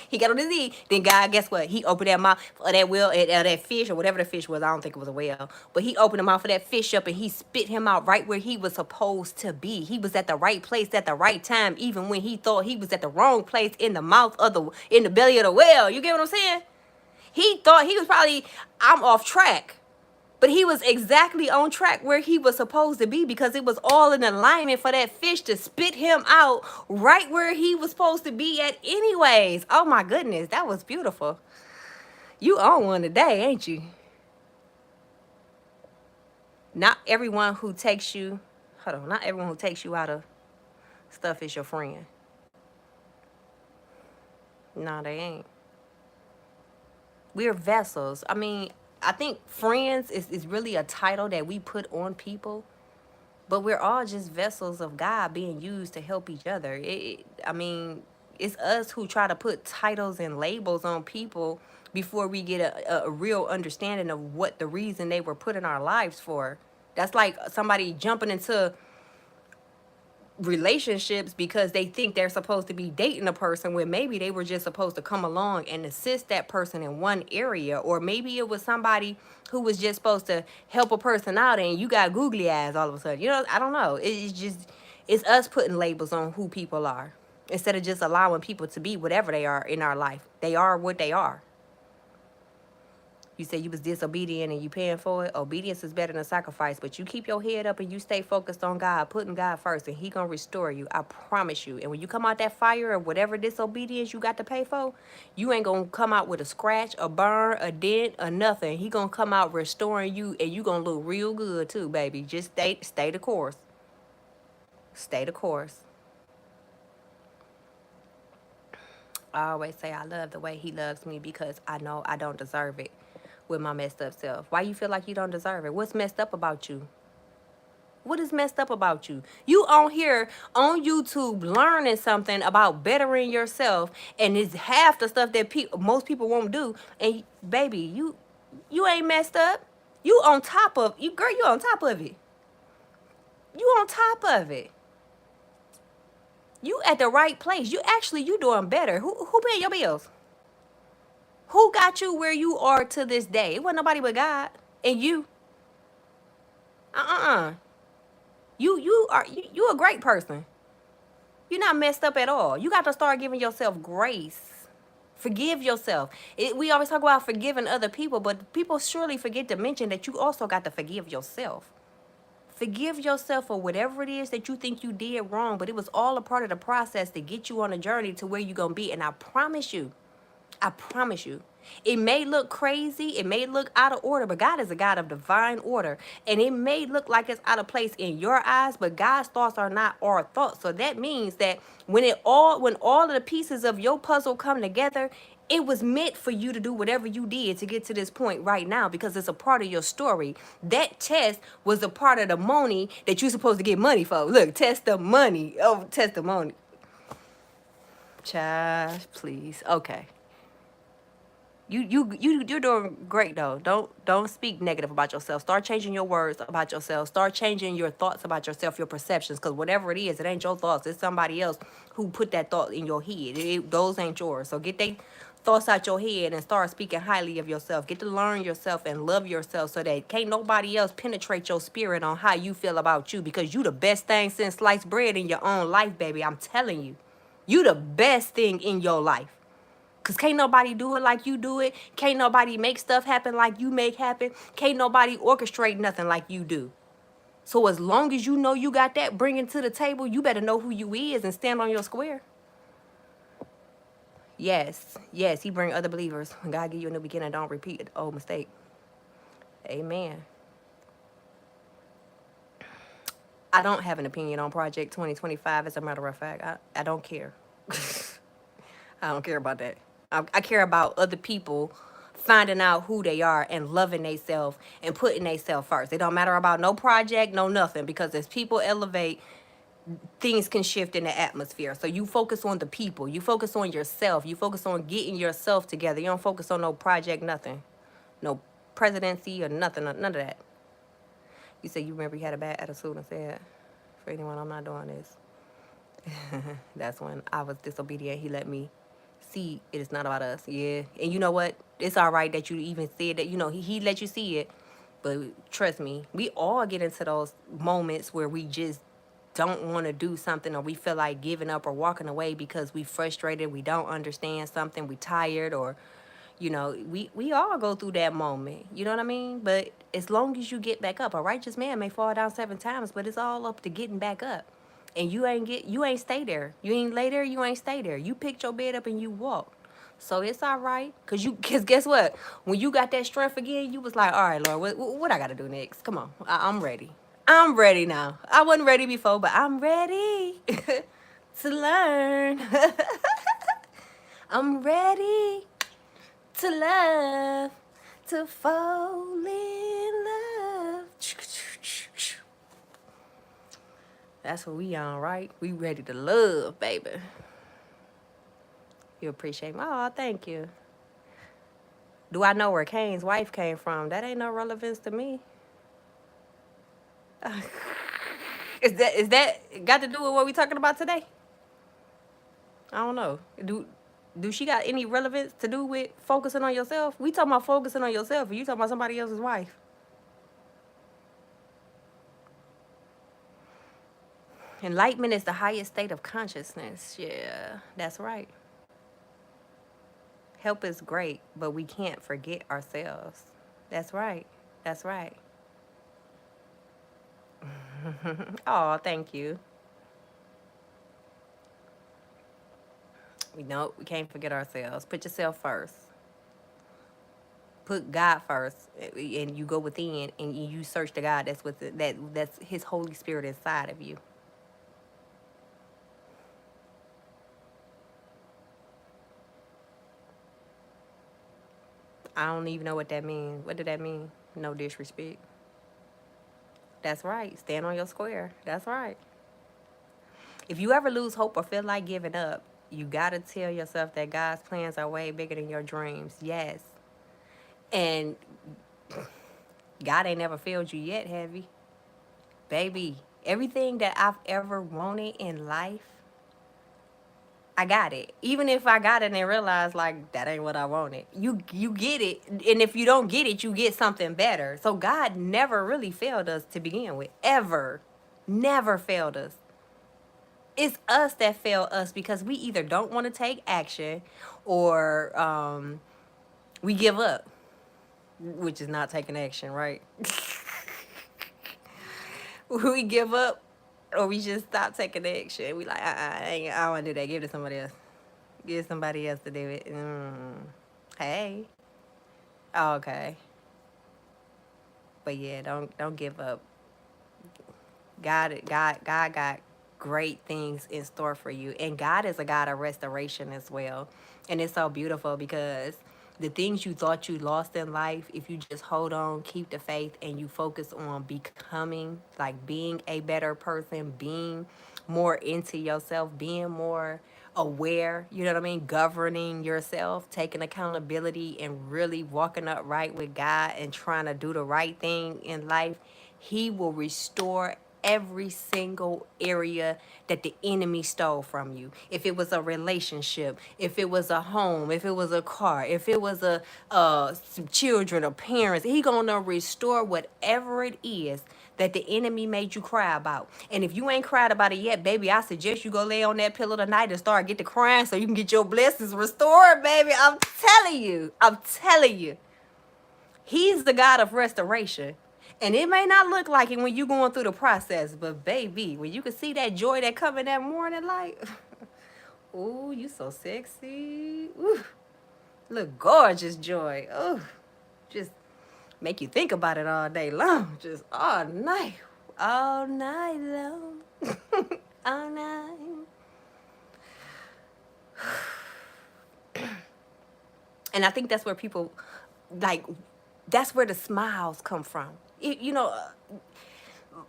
He got on his knee. Then God, guess what? He opened that mouth for that whale, that fish, or whatever the fish was. I don't think it was a whale. But he opened the mouth for that fish up and he spit him out right where he was supposed to be. He was at the right place at the right time, even when he thought he was at the wrong place in the mouth of in the belly of the whale. You get what I'm saying? He thought he was probably, I'm off track. But he was exactly on track where he was supposed to be, because it was all in alignment for that fish to spit him out right where he was supposed to be at anyways. Oh my goodness, that was beautiful. You own one today, ain't you? Not everyone who takes you, not everyone who takes you out of stuff is your friend. No, they ain't. We're vessels. I mean, I think friends is really a title that we put on people, but we're all just vessels of God being used to help each other. I mean, it's us who try to put titles and labels on people before we get a real understanding of what the reason they were put in our lives for. That's like somebody jumping into relationships because they think they're supposed to be dating a person when maybe they were just supposed to come along and assist that person in one area, or maybe it was somebody who was just supposed to help a person out and you got googly eyes all of a sudden. You know, I don't know. It's us putting labels on who people are instead of just allowing people to be whatever they are in our life. They are what they are. You say you was disobedient and you paying for it. Obedience is better than sacrifice, but you keep your head up and you stay focused on God, putting God first, and he gonna restore you. I promise you. And when you come out that fire or whatever disobedience you got to pay for, you ain't gonna come out with a scratch, a burn, a dent, or nothing. He gonna come out restoring you, and you gonna look real good too, baby. Just stay the course. Stay the course. I always say I love the way he loves me because I know I don't deserve it with my messed up self. Why you feel like you don't deserve it? What's messed up about you? What is messed up about you? You on here on YouTube learning something about bettering yourself, and it's half the stuff that most people won't do. And baby, you ain't messed up. You on top of you, girl. You on top of it. You on top of it. You at the right place. You doing better. Who paying your bills? Who got you where you are to this day? It wasn't nobody but God and you. You a great person. You're not messed up at all. You got to start giving yourself grace. Forgive yourself. We always talk about forgiving other people, but people surely forget to mention that you also got to forgive yourself. Forgive yourself for whatever it is that you think you did wrong, but it was all a part of the process to get you on a journey to where you're going to be. And I promise you, it may look crazy, it may look out of order, but God is a God of divine order. And it may look like it's out of place in your eyes, but God's thoughts are not our thoughts. So that means that when all of the pieces of your puzzle come together, it was meant for you to do whatever you did to get to this point right now, because it's a part of your story. That test was a part of the money that you're supposed to get money for. Look, testimony. Oh, testimony. Child, please. Okay. You're doing great though. Don't speak negative about yourself. Start changing your words about yourself. Start changing your thoughts about yourself, your perceptions, because whatever it is, it ain't your thoughts. It's somebody else who put that thought in your head. Those ain't yours. So get they thoughts out your head and start speaking highly of yourself. Get to learn yourself and love yourself so that can't nobody else penetrate your spirit on how you feel about you, because you the best thing since sliced bread in your own life, baby. I'm telling you. You the best thing in your life. Because can't nobody do it like you do it. Can't nobody make stuff happen like you make happen. Can't nobody orchestrate nothing like you do. So as long as you know you got that bringing to the table, you better know who you is and stand on your square. Yes, he bring other believers. When God give you a new beginning, don't repeat the old mistake. Amen. I don't have an opinion on Project 2025, as a matter of fact. I don't care. I don't care about that. I care about other people finding out who they are and loving themselves and putting themselves first. It don't matter about no project, no nothing, because as people elevate, things can shift in the atmosphere. So you focus on the people. You focus on yourself. You focus on getting yourself together. You don't focus on no project, nothing. No presidency or nothing, none of that. You said you remember you had a bad attitude and said, for anyone, I'm not doing this. That's when I was disobedient. He let me see it is not about us. Yeah. And you know what? It's all right that you even said that, he let you see it. But trust me, we all get into those moments where we just don't want to do something, or we feel like giving up or walking away because we frustrated, we don't understand something, we tired, or we all go through that moment. You know what I mean? But as long as you get back up, a righteous man may fall down 7 times, but it's all up to getting back up. And you ain't stay there. You ain't lay there, you ain't stay there. You picked your bed up and you walked. So it's all right. Cause guess what? When you got that strength again, you was like, all right, Lord, what I gotta do next? Come on. I'm ready. I'm ready now. I wasn't ready before, but I'm ready to learn. I'm ready to love, to fall in love. That's what we on, right? We ready to love, baby. You appreciate me. Oh, thank you. Do I know where Cain's wife came from? That ain't no relevance to me. Is that got to do with what we talking about today? I don't know. Do she got any relevance to do with focusing on yourself? We talking about focusing on yourself, or you talking about somebody else's wife? Enlightenment is the highest state of consciousness. Yeah, that's right. Help is great, but we can't forget ourselves. That's right. That's right. Oh, thank you. We can't forget ourselves. Put yourself first. Put God first, and you go within and you search the God that's that's His Holy Spirit inside of you. I don't even know what that means. What did that mean? No disrespect. That's right. Stand on your square. That's right. If you ever lose hope or feel like giving up, you gotta tell yourself that God's plans are way bigger than your dreams. Yes. And God ain't never failed you yet, have He? Baby, everything that I've ever wanted in life, I got it. Even if I got it and realized like that ain't what I wanted. You get it. And if you don't get it, you get something better. So God never really failed us to begin with. Ever. Never failed us. It's us that fail us because we either don't want to take action, or we give up, which is not taking action, right? We give up, or we just stop taking action. We like, I don't want to do that. Give it to somebody else. Give somebody else to do it. Hey. Oh, okay. But yeah, don't give up. God got great things in store for you. And God is a God of restoration as well. And it's so beautiful because the things you thought you lost in life, if you just hold on, keep the faith, and you focus on becoming, like being a better person, being more into yourself, being more aware, you know what I mean? Governing yourself, taking accountability, and really walking upright with God and trying to do the right thing in life, He will restore every single area that the enemy stole from you. If it was a relationship, if it was a home, if it was a car, if it was some children or parents, He gonna restore whatever it is that the enemy made you cry about. And if you ain't cried about it yet, baby, I suggest you go lay on that pillow tonight and start get to crying so you can get your blessings restored, baby. I'm telling you. I'm telling you. He's the God of restoration. And it may not look like it when you're going through the process, but baby, when you can see that joy that come in that morning light, ooh, you so sexy. Ooh, look gorgeous joy. Ooh, just make you think about it all day long. Just all night. All night long. All night. And I think that's where people, like, that's where the smiles come from.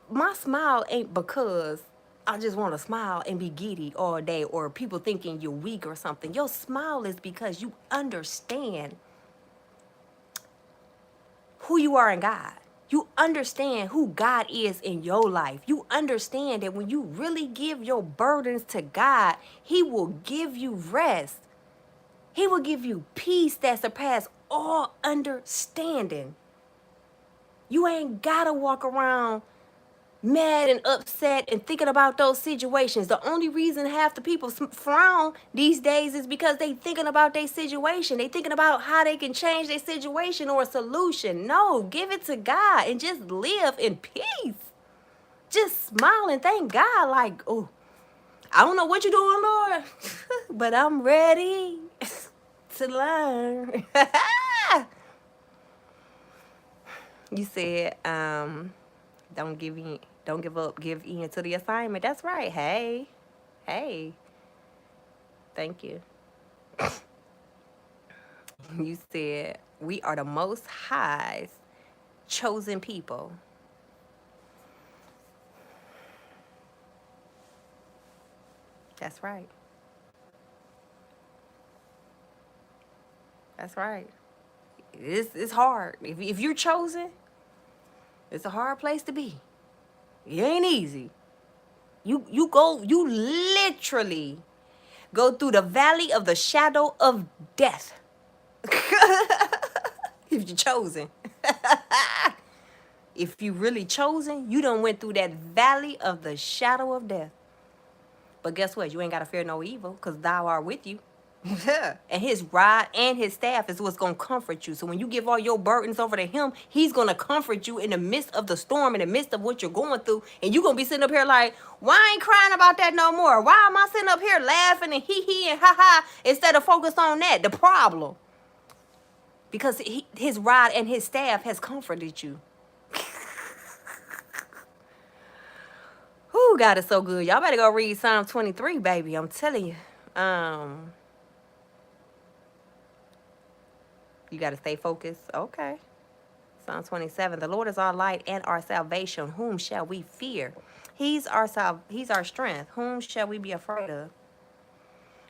My smile ain't because I just want to smile and be giddy all day, or people thinking you're weak or something. Your smile is because you understand who you are in God. You understand who God is in your life. You understand that when you really give your burdens to God, He will give you rest. He will give you peace that surpasses all understanding. You ain't gotta walk around mad and upset and thinking about those situations. The only reason half the people frown these days is because they thinking about their situation. They thinking about how they can change their situation or a solution. No, give it to God and just live in peace. Just smile and thank God like, oh, I don't know what you're doing, Lord, but I'm ready to learn. You said, don't give in, don't give up, give in to the assignment. That's right. Hey, thank you. You said we are the Most High's chosen people. That's right. That's right. It's hard. If you're chosen, it's a hard place to be. It ain't easy. You literally go through the valley of the shadow of death. If you're chosen. If you really chosen, you done went through that valley of the shadow of death. But guess what? You ain't got to fear no evil because thou art with you. And his rod and his staff is what's going to comfort you. So when you give all your burdens over to him, he's going to comfort you in the midst of the storm, in the midst of what you're going through. And you're going to be sitting up here like, why I ain't crying about that no more? Why am I sitting up here laughing and hee and ha instead of focus on that, the problem? Because his rod and his staff has comforted you. Whoo, God is so good. Y'all better go read Psalm 23, baby. I'm telling you. You got to stay focused. Okay. Psalm 27. The Lord is our light and our salvation. Whom shall we fear? He's our strength. Whom shall we be afraid of?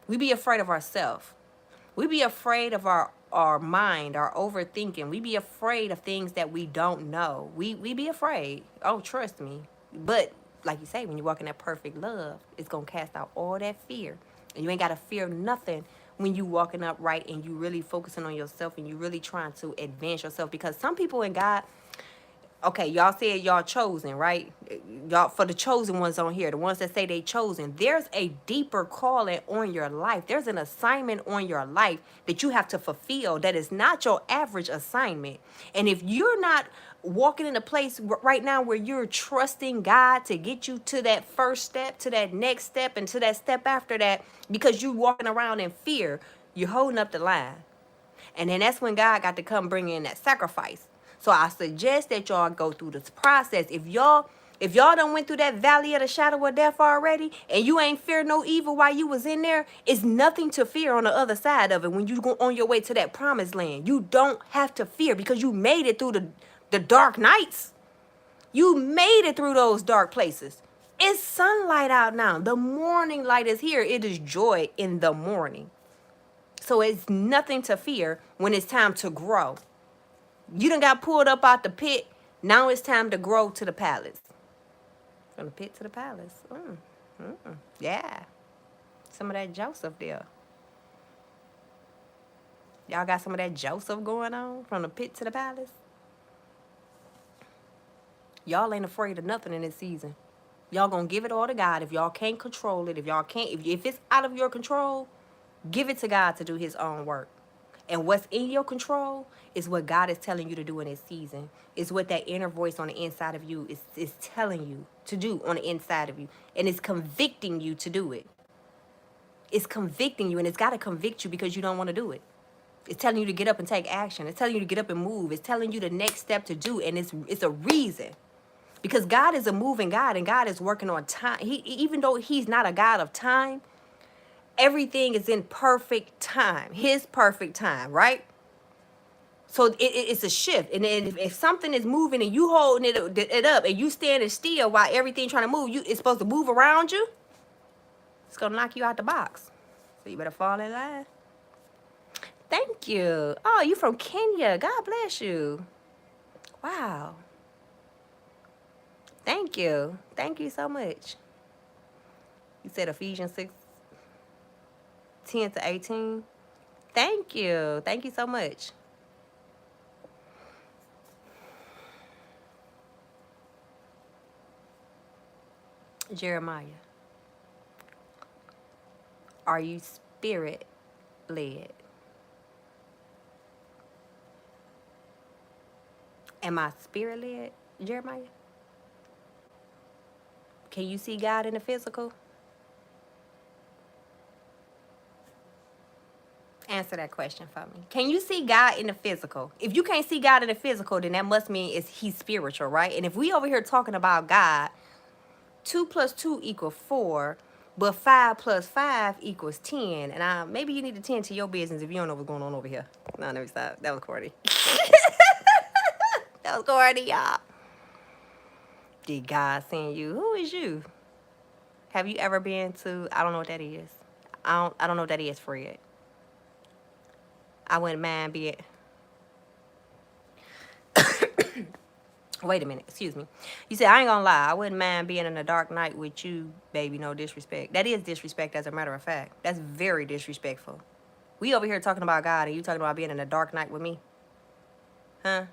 We be afraid of ourselves. We be afraid of our mind, our overthinking. We be afraid of things that we don't know. We be afraid. Oh, trust me. But like you say, when you walk in that perfect love, it's going to cast out all that fear. And you ain't got to fear nothing when you walking up right and you really focusing on yourself and you really trying to advance yourself. Because some people in God, okay, y'all said y'all chosen, right? Y'all, for the chosen ones on here, the ones that say they chosen, there's a deeper calling on your life. There's an assignment on your life that you have to fulfill that is not your average assignment. And if you're not walking in a place right now where you're trusting God to get you to that first step, to that next step, and to that step after that, because you're walking around in fear, you're holding up the line. And then that's when God got to come bring in that sacrifice. So I suggest that y'all go through this process. If y'all done went through that valley of the shadow of death already, and you ain't fear no evil while you was in there, it's nothing to fear on the other side of it when you go on your way to that promised land. You don't have to fear because you made it through the dark nights. You made it through those dark places. It's sunlight out now. The morning light is here. It is joy in the morning. So it's nothing to fear when it's time to grow. You done got pulled up out the pit. Now it's time to grow to the palace. From the pit to the palace. Yeah. Some of that Joseph there. Y'all got some of that Joseph going on from the pit to the palace? Y'all ain't afraid of nothing in this season. Y'all gonna give it all to God. If y'all can't control it, if it's out of your control, give it to God to do his own work. And what's in your control is what God is telling you to do in this season. It's what that inner voice on the inside of you is telling you to do on the inside of you. And it's convicting you to do it. It's convicting you, and it's got to convict you because you don't want to do it. It's telling you to get up and take action. It's telling you to get up and move. It's telling you the next step to do, and it's a reason. Because God is a moving God, and God is working on time. Even though he's not a God of time, everything is in perfect time. His perfect time, right? So it's a shift. And then if something is moving and you holding it up and you standing still while everything trying to move, it's supposed to move around you, it's going to knock you out the box. So you better fall in line. Thank you. Oh, you from Kenya. God bless you. Wow. Thank you. Thank you so much. You said Ephesians 6:10-18. Thank you. Thank you so much. Jeremiah, are you spirit led? Am I spirit led, Jeremiah? Can you see God in the physical? Answer that question for me. Can you see God in the physical? If you can't see God in the physical, then that must mean he's spiritual, right? And if we over here talking about God, 2 plus 2 equals 4, but 5 plus 5 equals 10. And maybe you need to tend to your business if you don't know what's going on over here. No, never stop. That was corny. That was corny, y'all. Did God send you? Who is you? Have you ever been to? I don't know what that is. I don't know what that is, Fred. I wouldn't mind being. Wait a minute, excuse me. You said I ain't gonna lie. I wouldn't mind being in a dark night with you, baby. No disrespect. That is disrespect, as a matter of fact. That's very disrespectful. We over here talking about God, and you talking about being in a dark night with me, huh?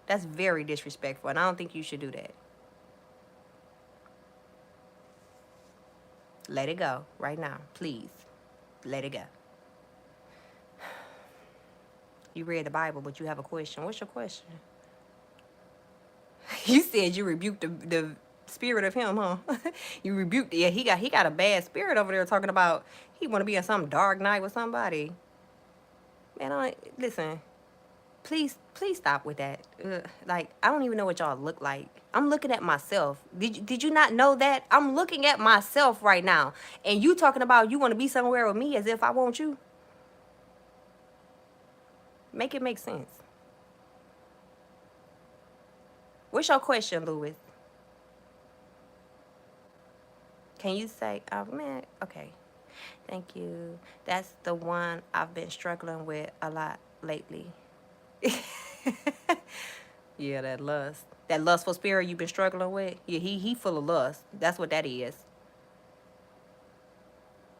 That's very disrespectful, and I don't think you should do that. Let it go right now, please. Let it go. You read the Bible, but you have a question. What's your question? You said you rebuked the spirit of him, huh? You rebuked. Yeah, he got a bad spirit over there talking about he want to be in some dark night with somebody. Man, listen. Please stop with that. Like, I don't even know what y'all look like. I'm looking at myself. Did you not know that? I'm looking at myself right now, and you talking about you want to be somewhere with me as if I want you. Make it make sense. What's your question, Louis? Can you say, oh man, okay. Thank you. That's the one I've been struggling with a lot lately. Yeah, that lust. That lustful spirit you've been struggling with. Yeah, he full of lust. That's what that is.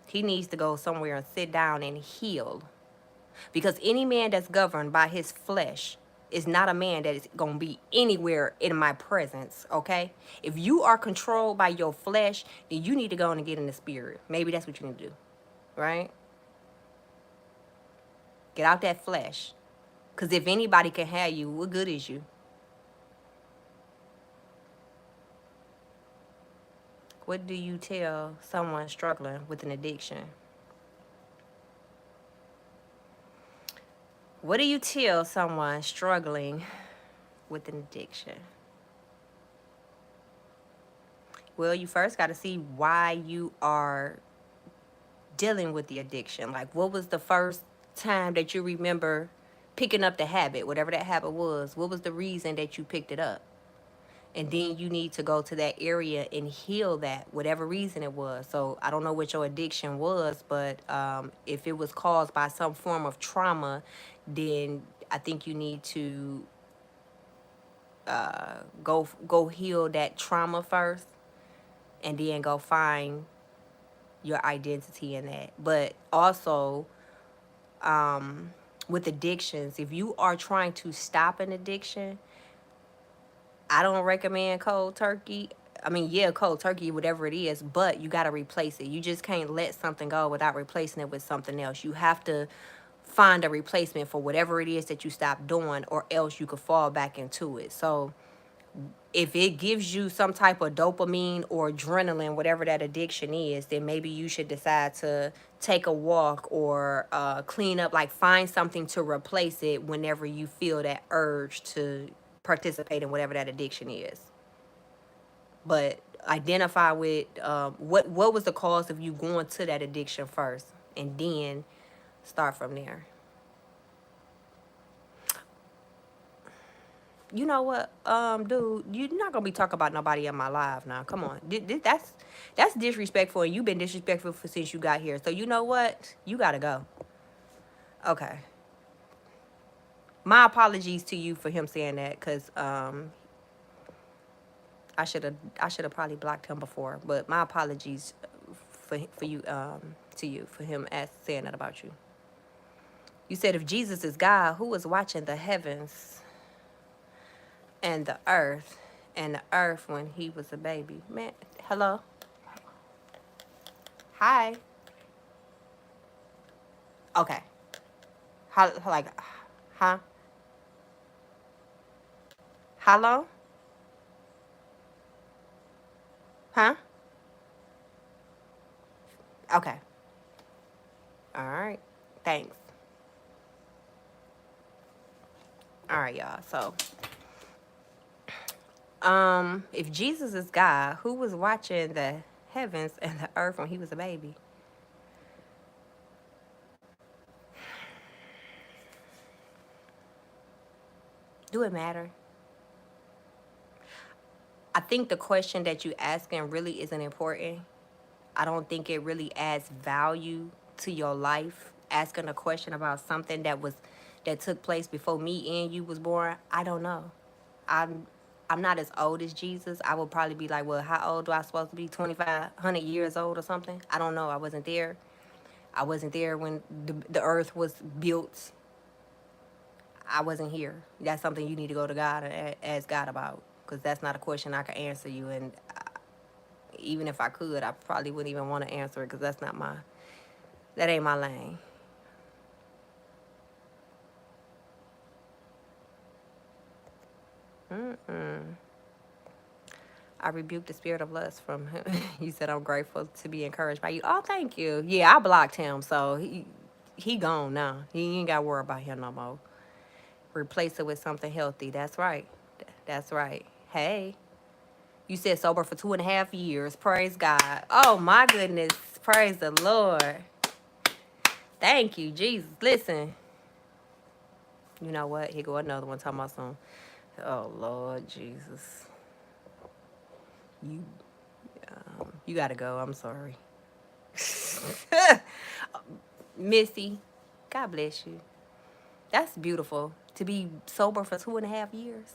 He needs to go somewhere and sit down and heal. Because any man that's governed by his flesh is not a man that is going to be anywhere in my presence, okay? If you are controlled by your flesh, then you need to go and get in the spirit. Maybe that's what you need to do, right? Get out that flesh. Because if anybody can have you, what good is you? What do you tell someone struggling with an addiction? What do you tell someone struggling with an addiction? Well, you first got to see why you are dealing with the addiction. Like, what was the first time that you remember picking up the habit, whatever that habit was? What was the reason that you picked it up? And then you need to go to that area and heal that, whatever reason it was. So I don't know what your addiction was, but if it was caused by some form of trauma, then I think you need to go heal that trauma first, and then go find your identity in that. But also, with addictions, if you are trying to stop an addiction, I don't recommend cold turkey. I mean, yeah, cold turkey, whatever it is, but you got to replace it. You just can't let something go without replacing it with something else. You have to find a replacement for whatever it is that you stopped doing, or else you could fall back into it. So if it gives you some type of dopamine or adrenaline, whatever that addiction is, then maybe you should decide to take a walk or clean up, like find something to replace it whenever you feel that urge to participate in whatever that addiction is. But identify with what was the cause of you going to that addiction first, and then start from there. You know what, dude, you're not gonna be talking about nobody in my live now. Come on, that's disrespectful, and you've been disrespectful since you got here. So you know what, you gotta go. Okay. My apologies to you for him saying that, because I should have probably blocked him before, but my apologies for you to you for him saying that about you. You said if Jesus is God, who was watching the heavens and the earth when he was a baby? Man, hello, hi, okay, how like, huh? Hello, huh? Okay, all right, thanks. All right, y'all. So, if Jesus is God, who was watching the heavens and the earth when he was a baby? Do it matter? I think the question that you asking really isn't important. I don't think it really adds value to your life. Asking a question about something that took place before me and you was born. I don't know. I'm I'm not as old as Jesus. I would probably be like, well, how old do I supposed to be? 2,500 years old or something? I don't know. I wasn't there. I wasn't there when the earth was built. I wasn't here. That's something you need to go to God and ask God about, because that's not a question I can answer you. And even if I could, I probably wouldn't even want to answer it, because that ain't my lane. Mm-mm. I rebuke the spirit of lust from him. You said I'm grateful to be encouraged by you. Oh, thank you. Yeah, I blocked him, so he gone now. He ain't got to worry about him no more. Replace it with something healthy. That's right. That's right. Hey, you said sober for 2.5 years. Praise God. Oh my goodness. Praise the Lord. Thank you, Jesus. Listen, you know what? Here go another one talking about some. Oh Lord Jesus. You you gotta go. I'm sorry. Missy, God bless you. That's beautiful. To be sober for 2.5 years.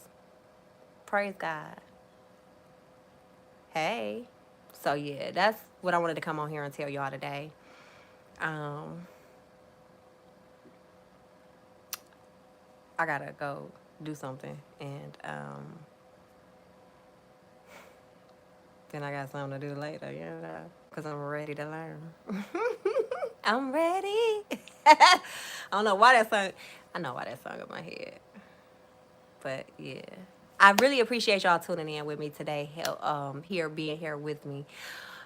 Praise God. Hey. So yeah, that's what I wanted to come on here and tell y'all today. Um, I gotta go do something, and then I got something to do later, because I'm ready to learn. I'm ready. I don't know why that song. I know why that song in my head, but yeah. I really appreciate y'all tuning in with me today. Here being here with me.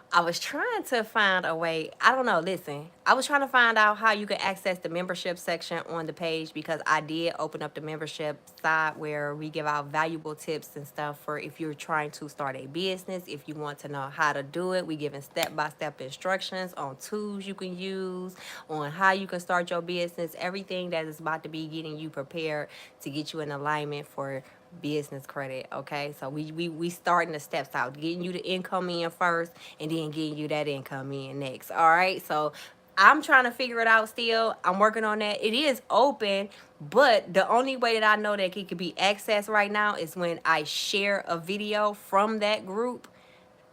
I was trying to find a way. I don't know. Listen, I was trying to find out how you can access the membership section on the page, because I did open up the membership side where we give out valuable tips and stuff for if you're trying to start a business. If you want to know how to do it, we giving step-by-step instructions on tools you can use, on how you can start your business, everything that is about to be getting you prepared to get you in alignment for business credit. Okay, so we starting the steps out, getting you the income in first, and then getting you that income in next. All right, so I'm trying to figure it out still. I'm working on that. It is open, but the only way that I know that it could be accessed right now is when I share a video from that group,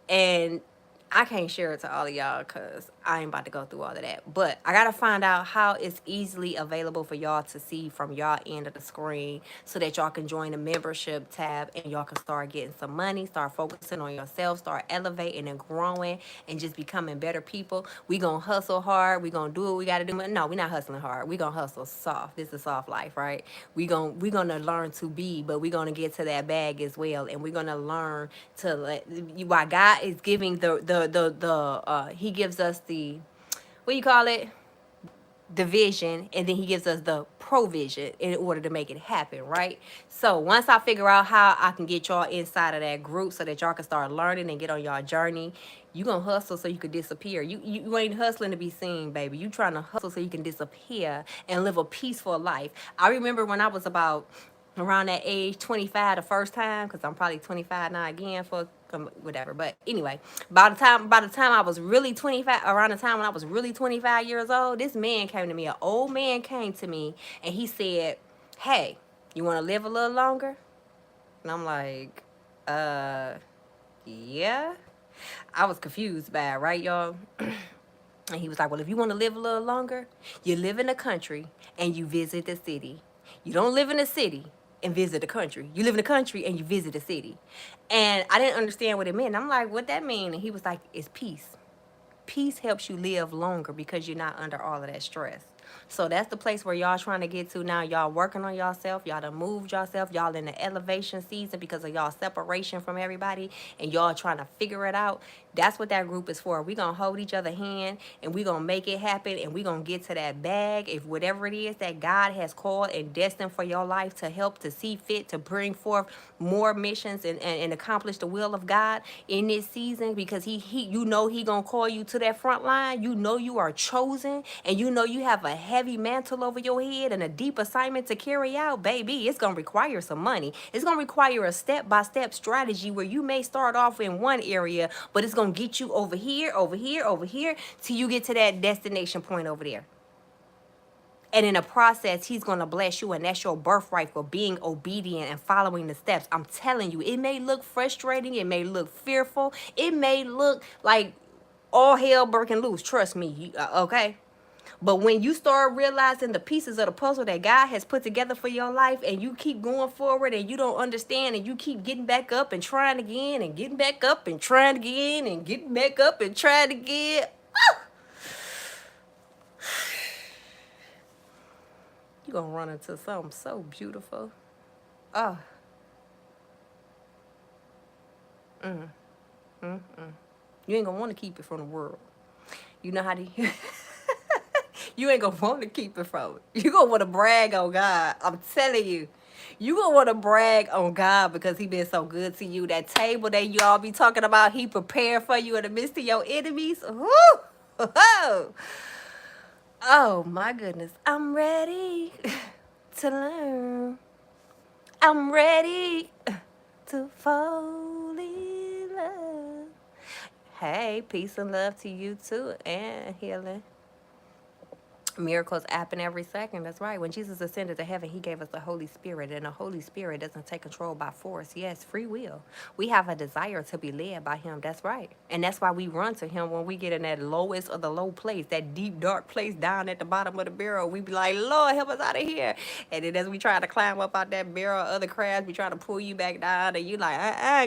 and I can't share it to all of y'all because I ain't about to go through all of that. But I got to find out how it's easily available for y'all to see from y'all end of the screen, so that y'all can join the membership tab and y'all can start getting some money, start focusing on yourself, start elevating and growing and just becoming better people. We going to hustle hard. We going to do what we got to do. No, we not hustling hard. We going to hustle soft. This is soft life, right? We going to learn to be, but we going to get to that bag as well. And we're going to learn to let, why God is giving he gives us the, what you call it, the vision, and then he gives us the provision in order to make it happen, right? So once I figure out how I can get y'all inside of that group so that y'all can start learning and get on y'all journey, you gonna hustle so you can disappear. You ain't hustling to be seen, baby. You trying to hustle so you can disappear and live a peaceful life. I remember when I was about around that age, 25 the first time, because I'm probably 25 now again for whatever. But anyway, by the time I was really 25, around the time when I was really 25 years old, this man came to me, an old man came to me, and he said, hey, you want to live a little longer? And I'm like, uh, Yeah. I was confused by it, right, y'all? And he was like, well, if you want to live a little longer, you live in the country and you visit the city. You don't live in the city and visit the country. You live in the country and you visit the city. And I didn't understand what it meant. I'm like, what that mean? And he was like, it's peace. Peace helps you live longer because you're not under all of that stress. So that's the place where y'all trying to get to now. Y'all working on yourself. Y'all done moved yourself. Y'all in the elevation season because of y'all separation from everybody, and y'all trying to figure it out. That's what that group is for. We gonna hold each other hand and we gonna make it happen, and we gonna get to that bag. If whatever it is that God has called and destined for your life to help to see fit to bring forth more missions and accomplish the will of God in this season, because he you know he gonna call you to that front line. You know you are chosen, and you know you have a heavy mantle over your head and a deep assignment to carry out. Baby, it's gonna require some money. It's gonna require a step-by-step strategy where you may start off in one area, but it's gonna get you over here, over here, over here, till you get to that destination point over there. And in the process, he's going to bless you. And that's your birthright for being obedient and following the steps. I'm telling you, it may look frustrating. It may look fearful. It may look like all hell breaking loose. Trust me. Okay? But when you start realizing the pieces of the puzzle that God has put together for your life, and you keep going forward and you don't understand, and you keep getting back up and trying again and getting back up and trying again and getting back up and trying again. You're going to run into something so beautiful. Oh, you ain't going to want to keep it from the world. You know how to... You ain't going to want to keep it from it. You going to want to brag on God. I'm telling you. You going to want to brag on God because he been so good to you. That table that you all be talking about, he prepared for you in the midst of your enemies. Woo! Oh, my goodness. I'm ready to learn. I'm ready to fall in love. Hey, peace and love to you too, and healing. Miracles happen every second. That's right. When Jesus ascended to heaven, he gave us the Holy Spirit, and the Holy Spirit doesn't take control by force. Yes, free will. We have a desire to be led by him. That's right. And that's why we run to him when we get in that lowest of the low place, that deep, dark place down at the bottom of the barrel. We be like, Lord, help us out of here. And then as we try to climb up out that barrel, other crabs be trying to pull you back down, and you like,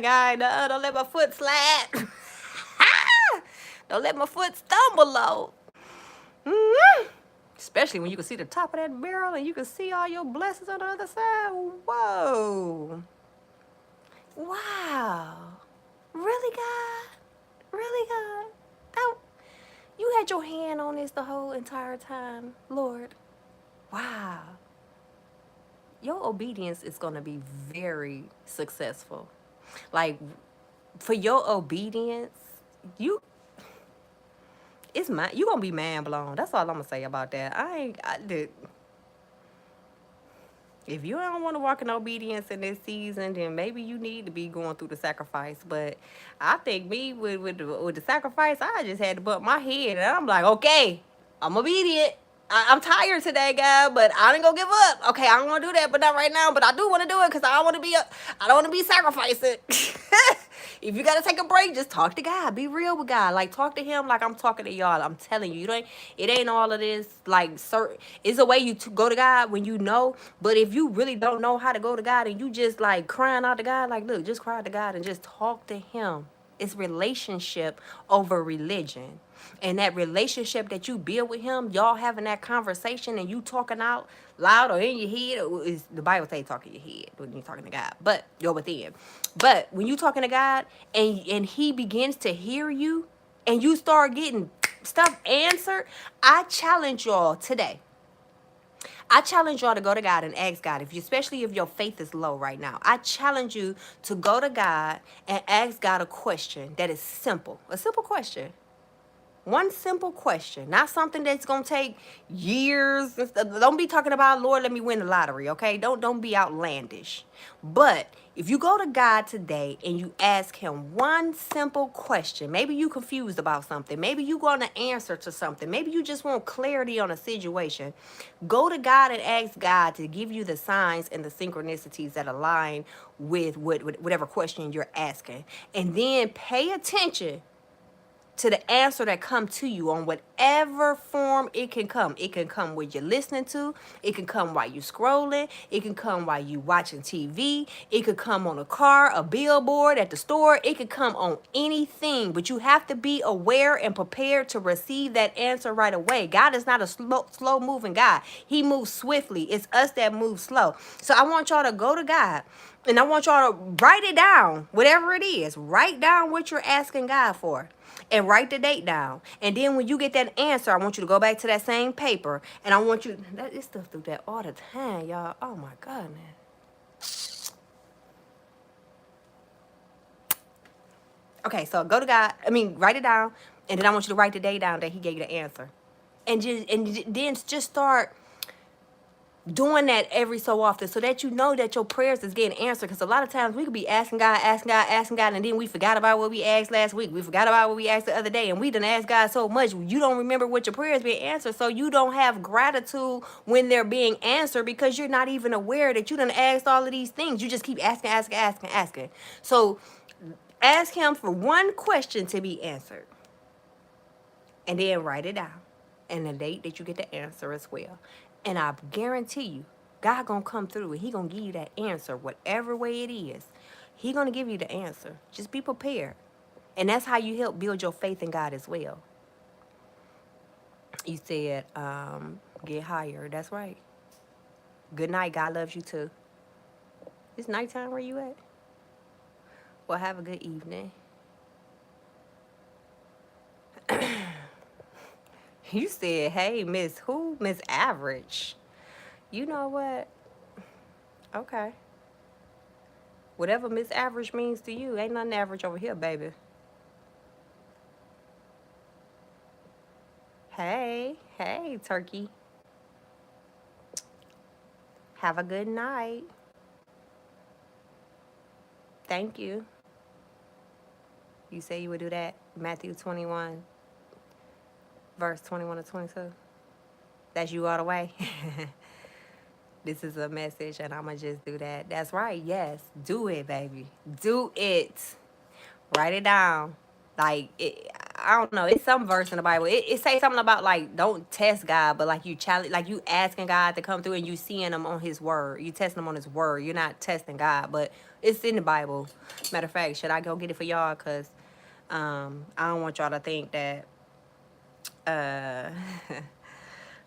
God, don't let my foot slide. Don't let my foot stumble, Lord. Mm-hmm. Especially when you can see the top of that barrel and you can see all your blessings on the other side. Whoa. Wow. Really, God? Really, God? That, you had your hand on this the whole entire time, Lord. Wow. Your obedience is going to be very successful. Like, for your obedience, you it's my you gonna be man blown. That's all I'm gonna say about that. I did. If you don't want to walk in obedience in this season, then maybe you need to be going through the sacrifice. But I think me with the sacrifice, I just had to butt my head, and I'm like, okay, I'm obedient. I'm tired today, God, but I ain't gonna give up. Okay, I don't want to do that, but not right now. But I do want to do it because I don't want to be. I don't want to be sacrificing. If you gotta take a break, just talk to God. Be real with God. Like, talk to him like I'm talking to y'all. I'm telling you, it ain't all of this. Like, certain, it's a way you go to God when you know. But if you really don't know how to go to God and you just like crying out to God, like, look, just cry out to God and just talk to him. It's relationship over religion. And that relationship that you build with him, y'all having that conversation and you talking out loud or in your head, is the Bible say talk in your head when you're talking to God, but you're within. But when you talking to God and he begins to hear you and you start getting stuff answered, I challenge y'all today. I challenge y'all to go to God and ask God, especially if your faith is low right now. I challenge you to go to God and ask God a question that is simple. A simple question. One simple question, not something that's gonna take years. Don't be talking about, Lord, let me win the lottery, okay? Don't be outlandish. But if you go to God today and you ask him one simple question, maybe you confused about something, maybe you want an answer to something, maybe you just want clarity on a situation, go to God and ask God to give you the signs and the synchronicities that align with whatever question you're asking. And then pay attention to the answer that come to you on whatever form it can come. It can come when you're listening to, it can come while you scrolling, it can come while you watching TV, it could come on a car, a billboard at the store, it could come on anything, but you have to be aware and prepared to receive that answer right away. God is not a slow moving God. He moves swiftly. It's us that move slow. So I want y'all to go to God and I want y'all to write it down, whatever it is. Write down what you're asking God for and write the date down. And then when you get that answer, I want you to go back to that same paper and I want you, this stuff do that all the time, y'all. Oh my goodness. Okay, so go to God, write it down, and then I want you to write the day down that he gave you the answer. And then just start doing that every so often so that you know that your prayers is getting answered. Because a lot of times we could be asking God, and then we forgot about what we asked last week. We forgot about what we asked the other day, and we done asked God so much, you don't remember what your prayers being answered. So you don't have gratitude when they're being answered because you're not even aware that you done asked all of these things. You just keep asking. So ask him for one question to be answered. And then write it down. And the date that you get the answer as well. And I guarantee you, God gonna come through and he gonna give you that answer, whatever way it is. He gonna give you the answer. Just be prepared. And that's how you help build your faith in God as well. You said, get higher. That's right. Good night. God loves you too. It's nighttime where you at? Well, have a good evening. You said, hey, Miss who? Miss Average. You know what? Okay. Whatever Miss Average means to you, ain't nothing average over here, baby. Hey, turkey. Have a good night. Thank you. You say you would do that? Matthew 21, verse 21 to 22. That's you all the way. This is a message and I'ma just do that. That's right. Yes. Do it, baby. Do it. Write it down. Like, I don't know. It's some verse in the Bible. It say something about, like, don't test God, but, like, you challenge, like, you asking God to come through and you seeing him on his word. You testing him on his word. You're not testing God, but it's in the Bible. Matter of fact, should I go get it for y'all? Because I don't want y'all to think that, I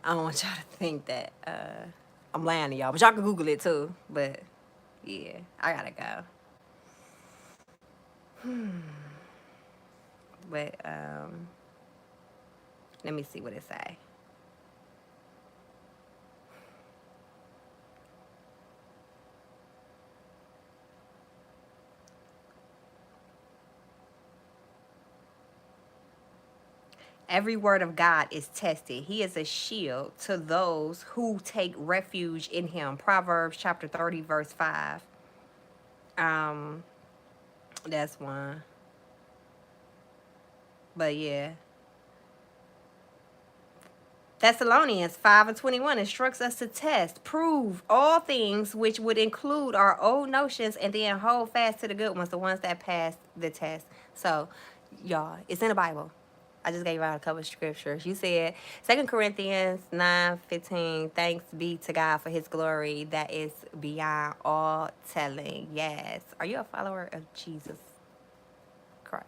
don't want y'all to think that I'm lying to y'all. But y'all can Google it, too. But, yeah, I gotta go. But let me see what it say. Every word of God is tested. He is a shield to those who take refuge in him. Proverbs chapter 30, verse 5. That's one. But yeah. Thessalonians 5:21 instructs us to test, prove all things, which would include our old notions, and then hold fast to the good ones, the ones that pass the test. So, y'all, it's in the Bible. I just gave out a couple of scriptures. You said 2 Corinthians 9:15, thanks be to God for his glory that is beyond all telling. Yes. Are you a follower of Jesus Christ?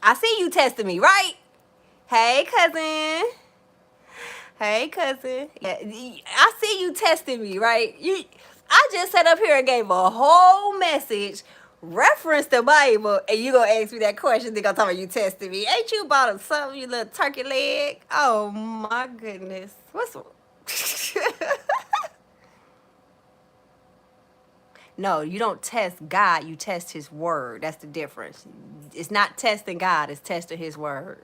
I see you testing me, right? Hey, cousin. Hey, cousin. Yeah, I see you testing me, right? I just sat up here and gave a whole message, referenced the Bible, and you gonna ask me that question? Then gonna talk about you testing me? Ain't you about something, you little turkey leg? Oh my goodness. What's No, you don't test God, you test his word. That's the difference. It's not testing God, it's testing his word.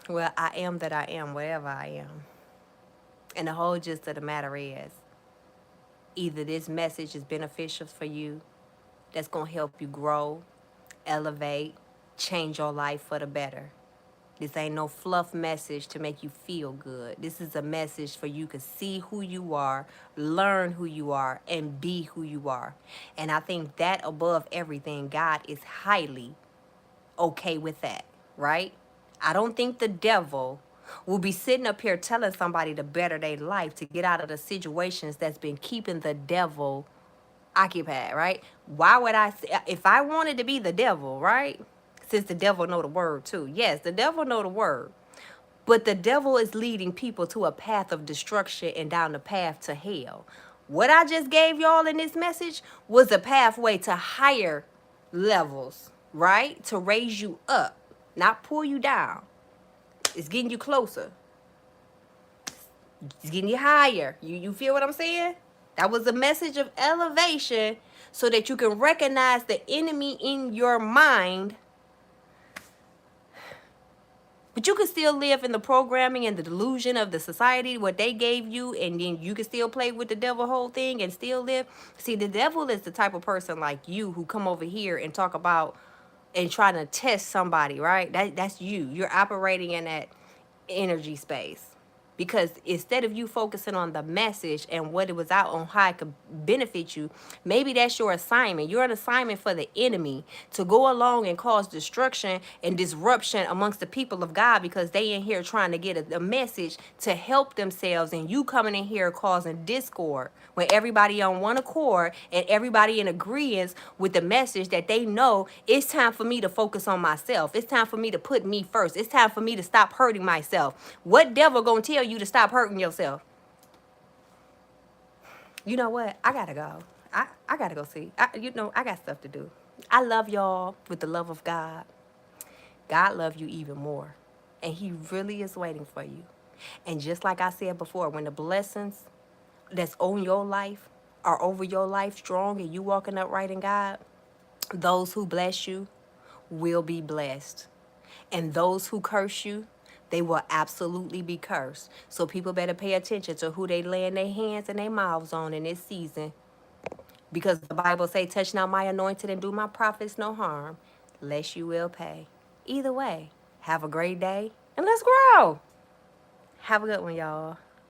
Well, I am that I am, wherever I am. And the whole gist of the matter is either this message is beneficial for you, that's going to help you grow, elevate, change your life for the better. This ain't no fluff message to make you feel good. This is a message for you to see who you are, learn who you are, and be who you are. And I think that above everything, God is highly okay with that, right? I don't think the devil will be sitting up here telling somebody to better their life, to get out of the situations that's been keeping the devil occupied, right? Why would I say, if I wanted to be the devil, right? Since the devil know the word too. Yes, the devil know the word. But the devil is leading people to a path of destruction and down the path to hell. What I just gave y'all in this message was a pathway to higher levels, right? To raise you up, not pull you down. It's getting you closer. It's getting you higher. You feel what I'm saying? That was a message of elevation so that you can recognize the enemy in your mind. But you can still live in the programming and the delusion of the society, what they gave you, and then you can still play with the devil whole thing and still live. See, the devil is the type of person like you who come over here and talk about and trying to test somebody, right? That's you. You're operating in that energy space. Because instead of you focusing on the message and what it was out on how it could benefit you, maybe that's your assignment. You're an assignment for the enemy to go along and cause destruction and disruption amongst the people of God because they in here trying to get a message to help themselves, and you coming in here causing discord when everybody on one accord and everybody in agreement with the message that they know it's time for me to focus on myself. It's time for me to put me first. It's time for me to stop hurting myself. What devil gonna tell you to stop hurting yourself? You know what? I gotta go. I gotta go see. I got stuff to do. I love y'all with the love of God. God loves you even more. And he really is waiting for you. And just like I said before, when the blessings that's on your life are over your life strong and you walking upright in God, those who bless you will be blessed. And those who curse you, they will absolutely be cursed. So people better pay attention to who they laying their hands and their mouths on in this season. Because the Bible say, touch not my anointed and do my prophets no harm, lest you will pay. Either way, have a great day and let's grow. Have a good one, y'all.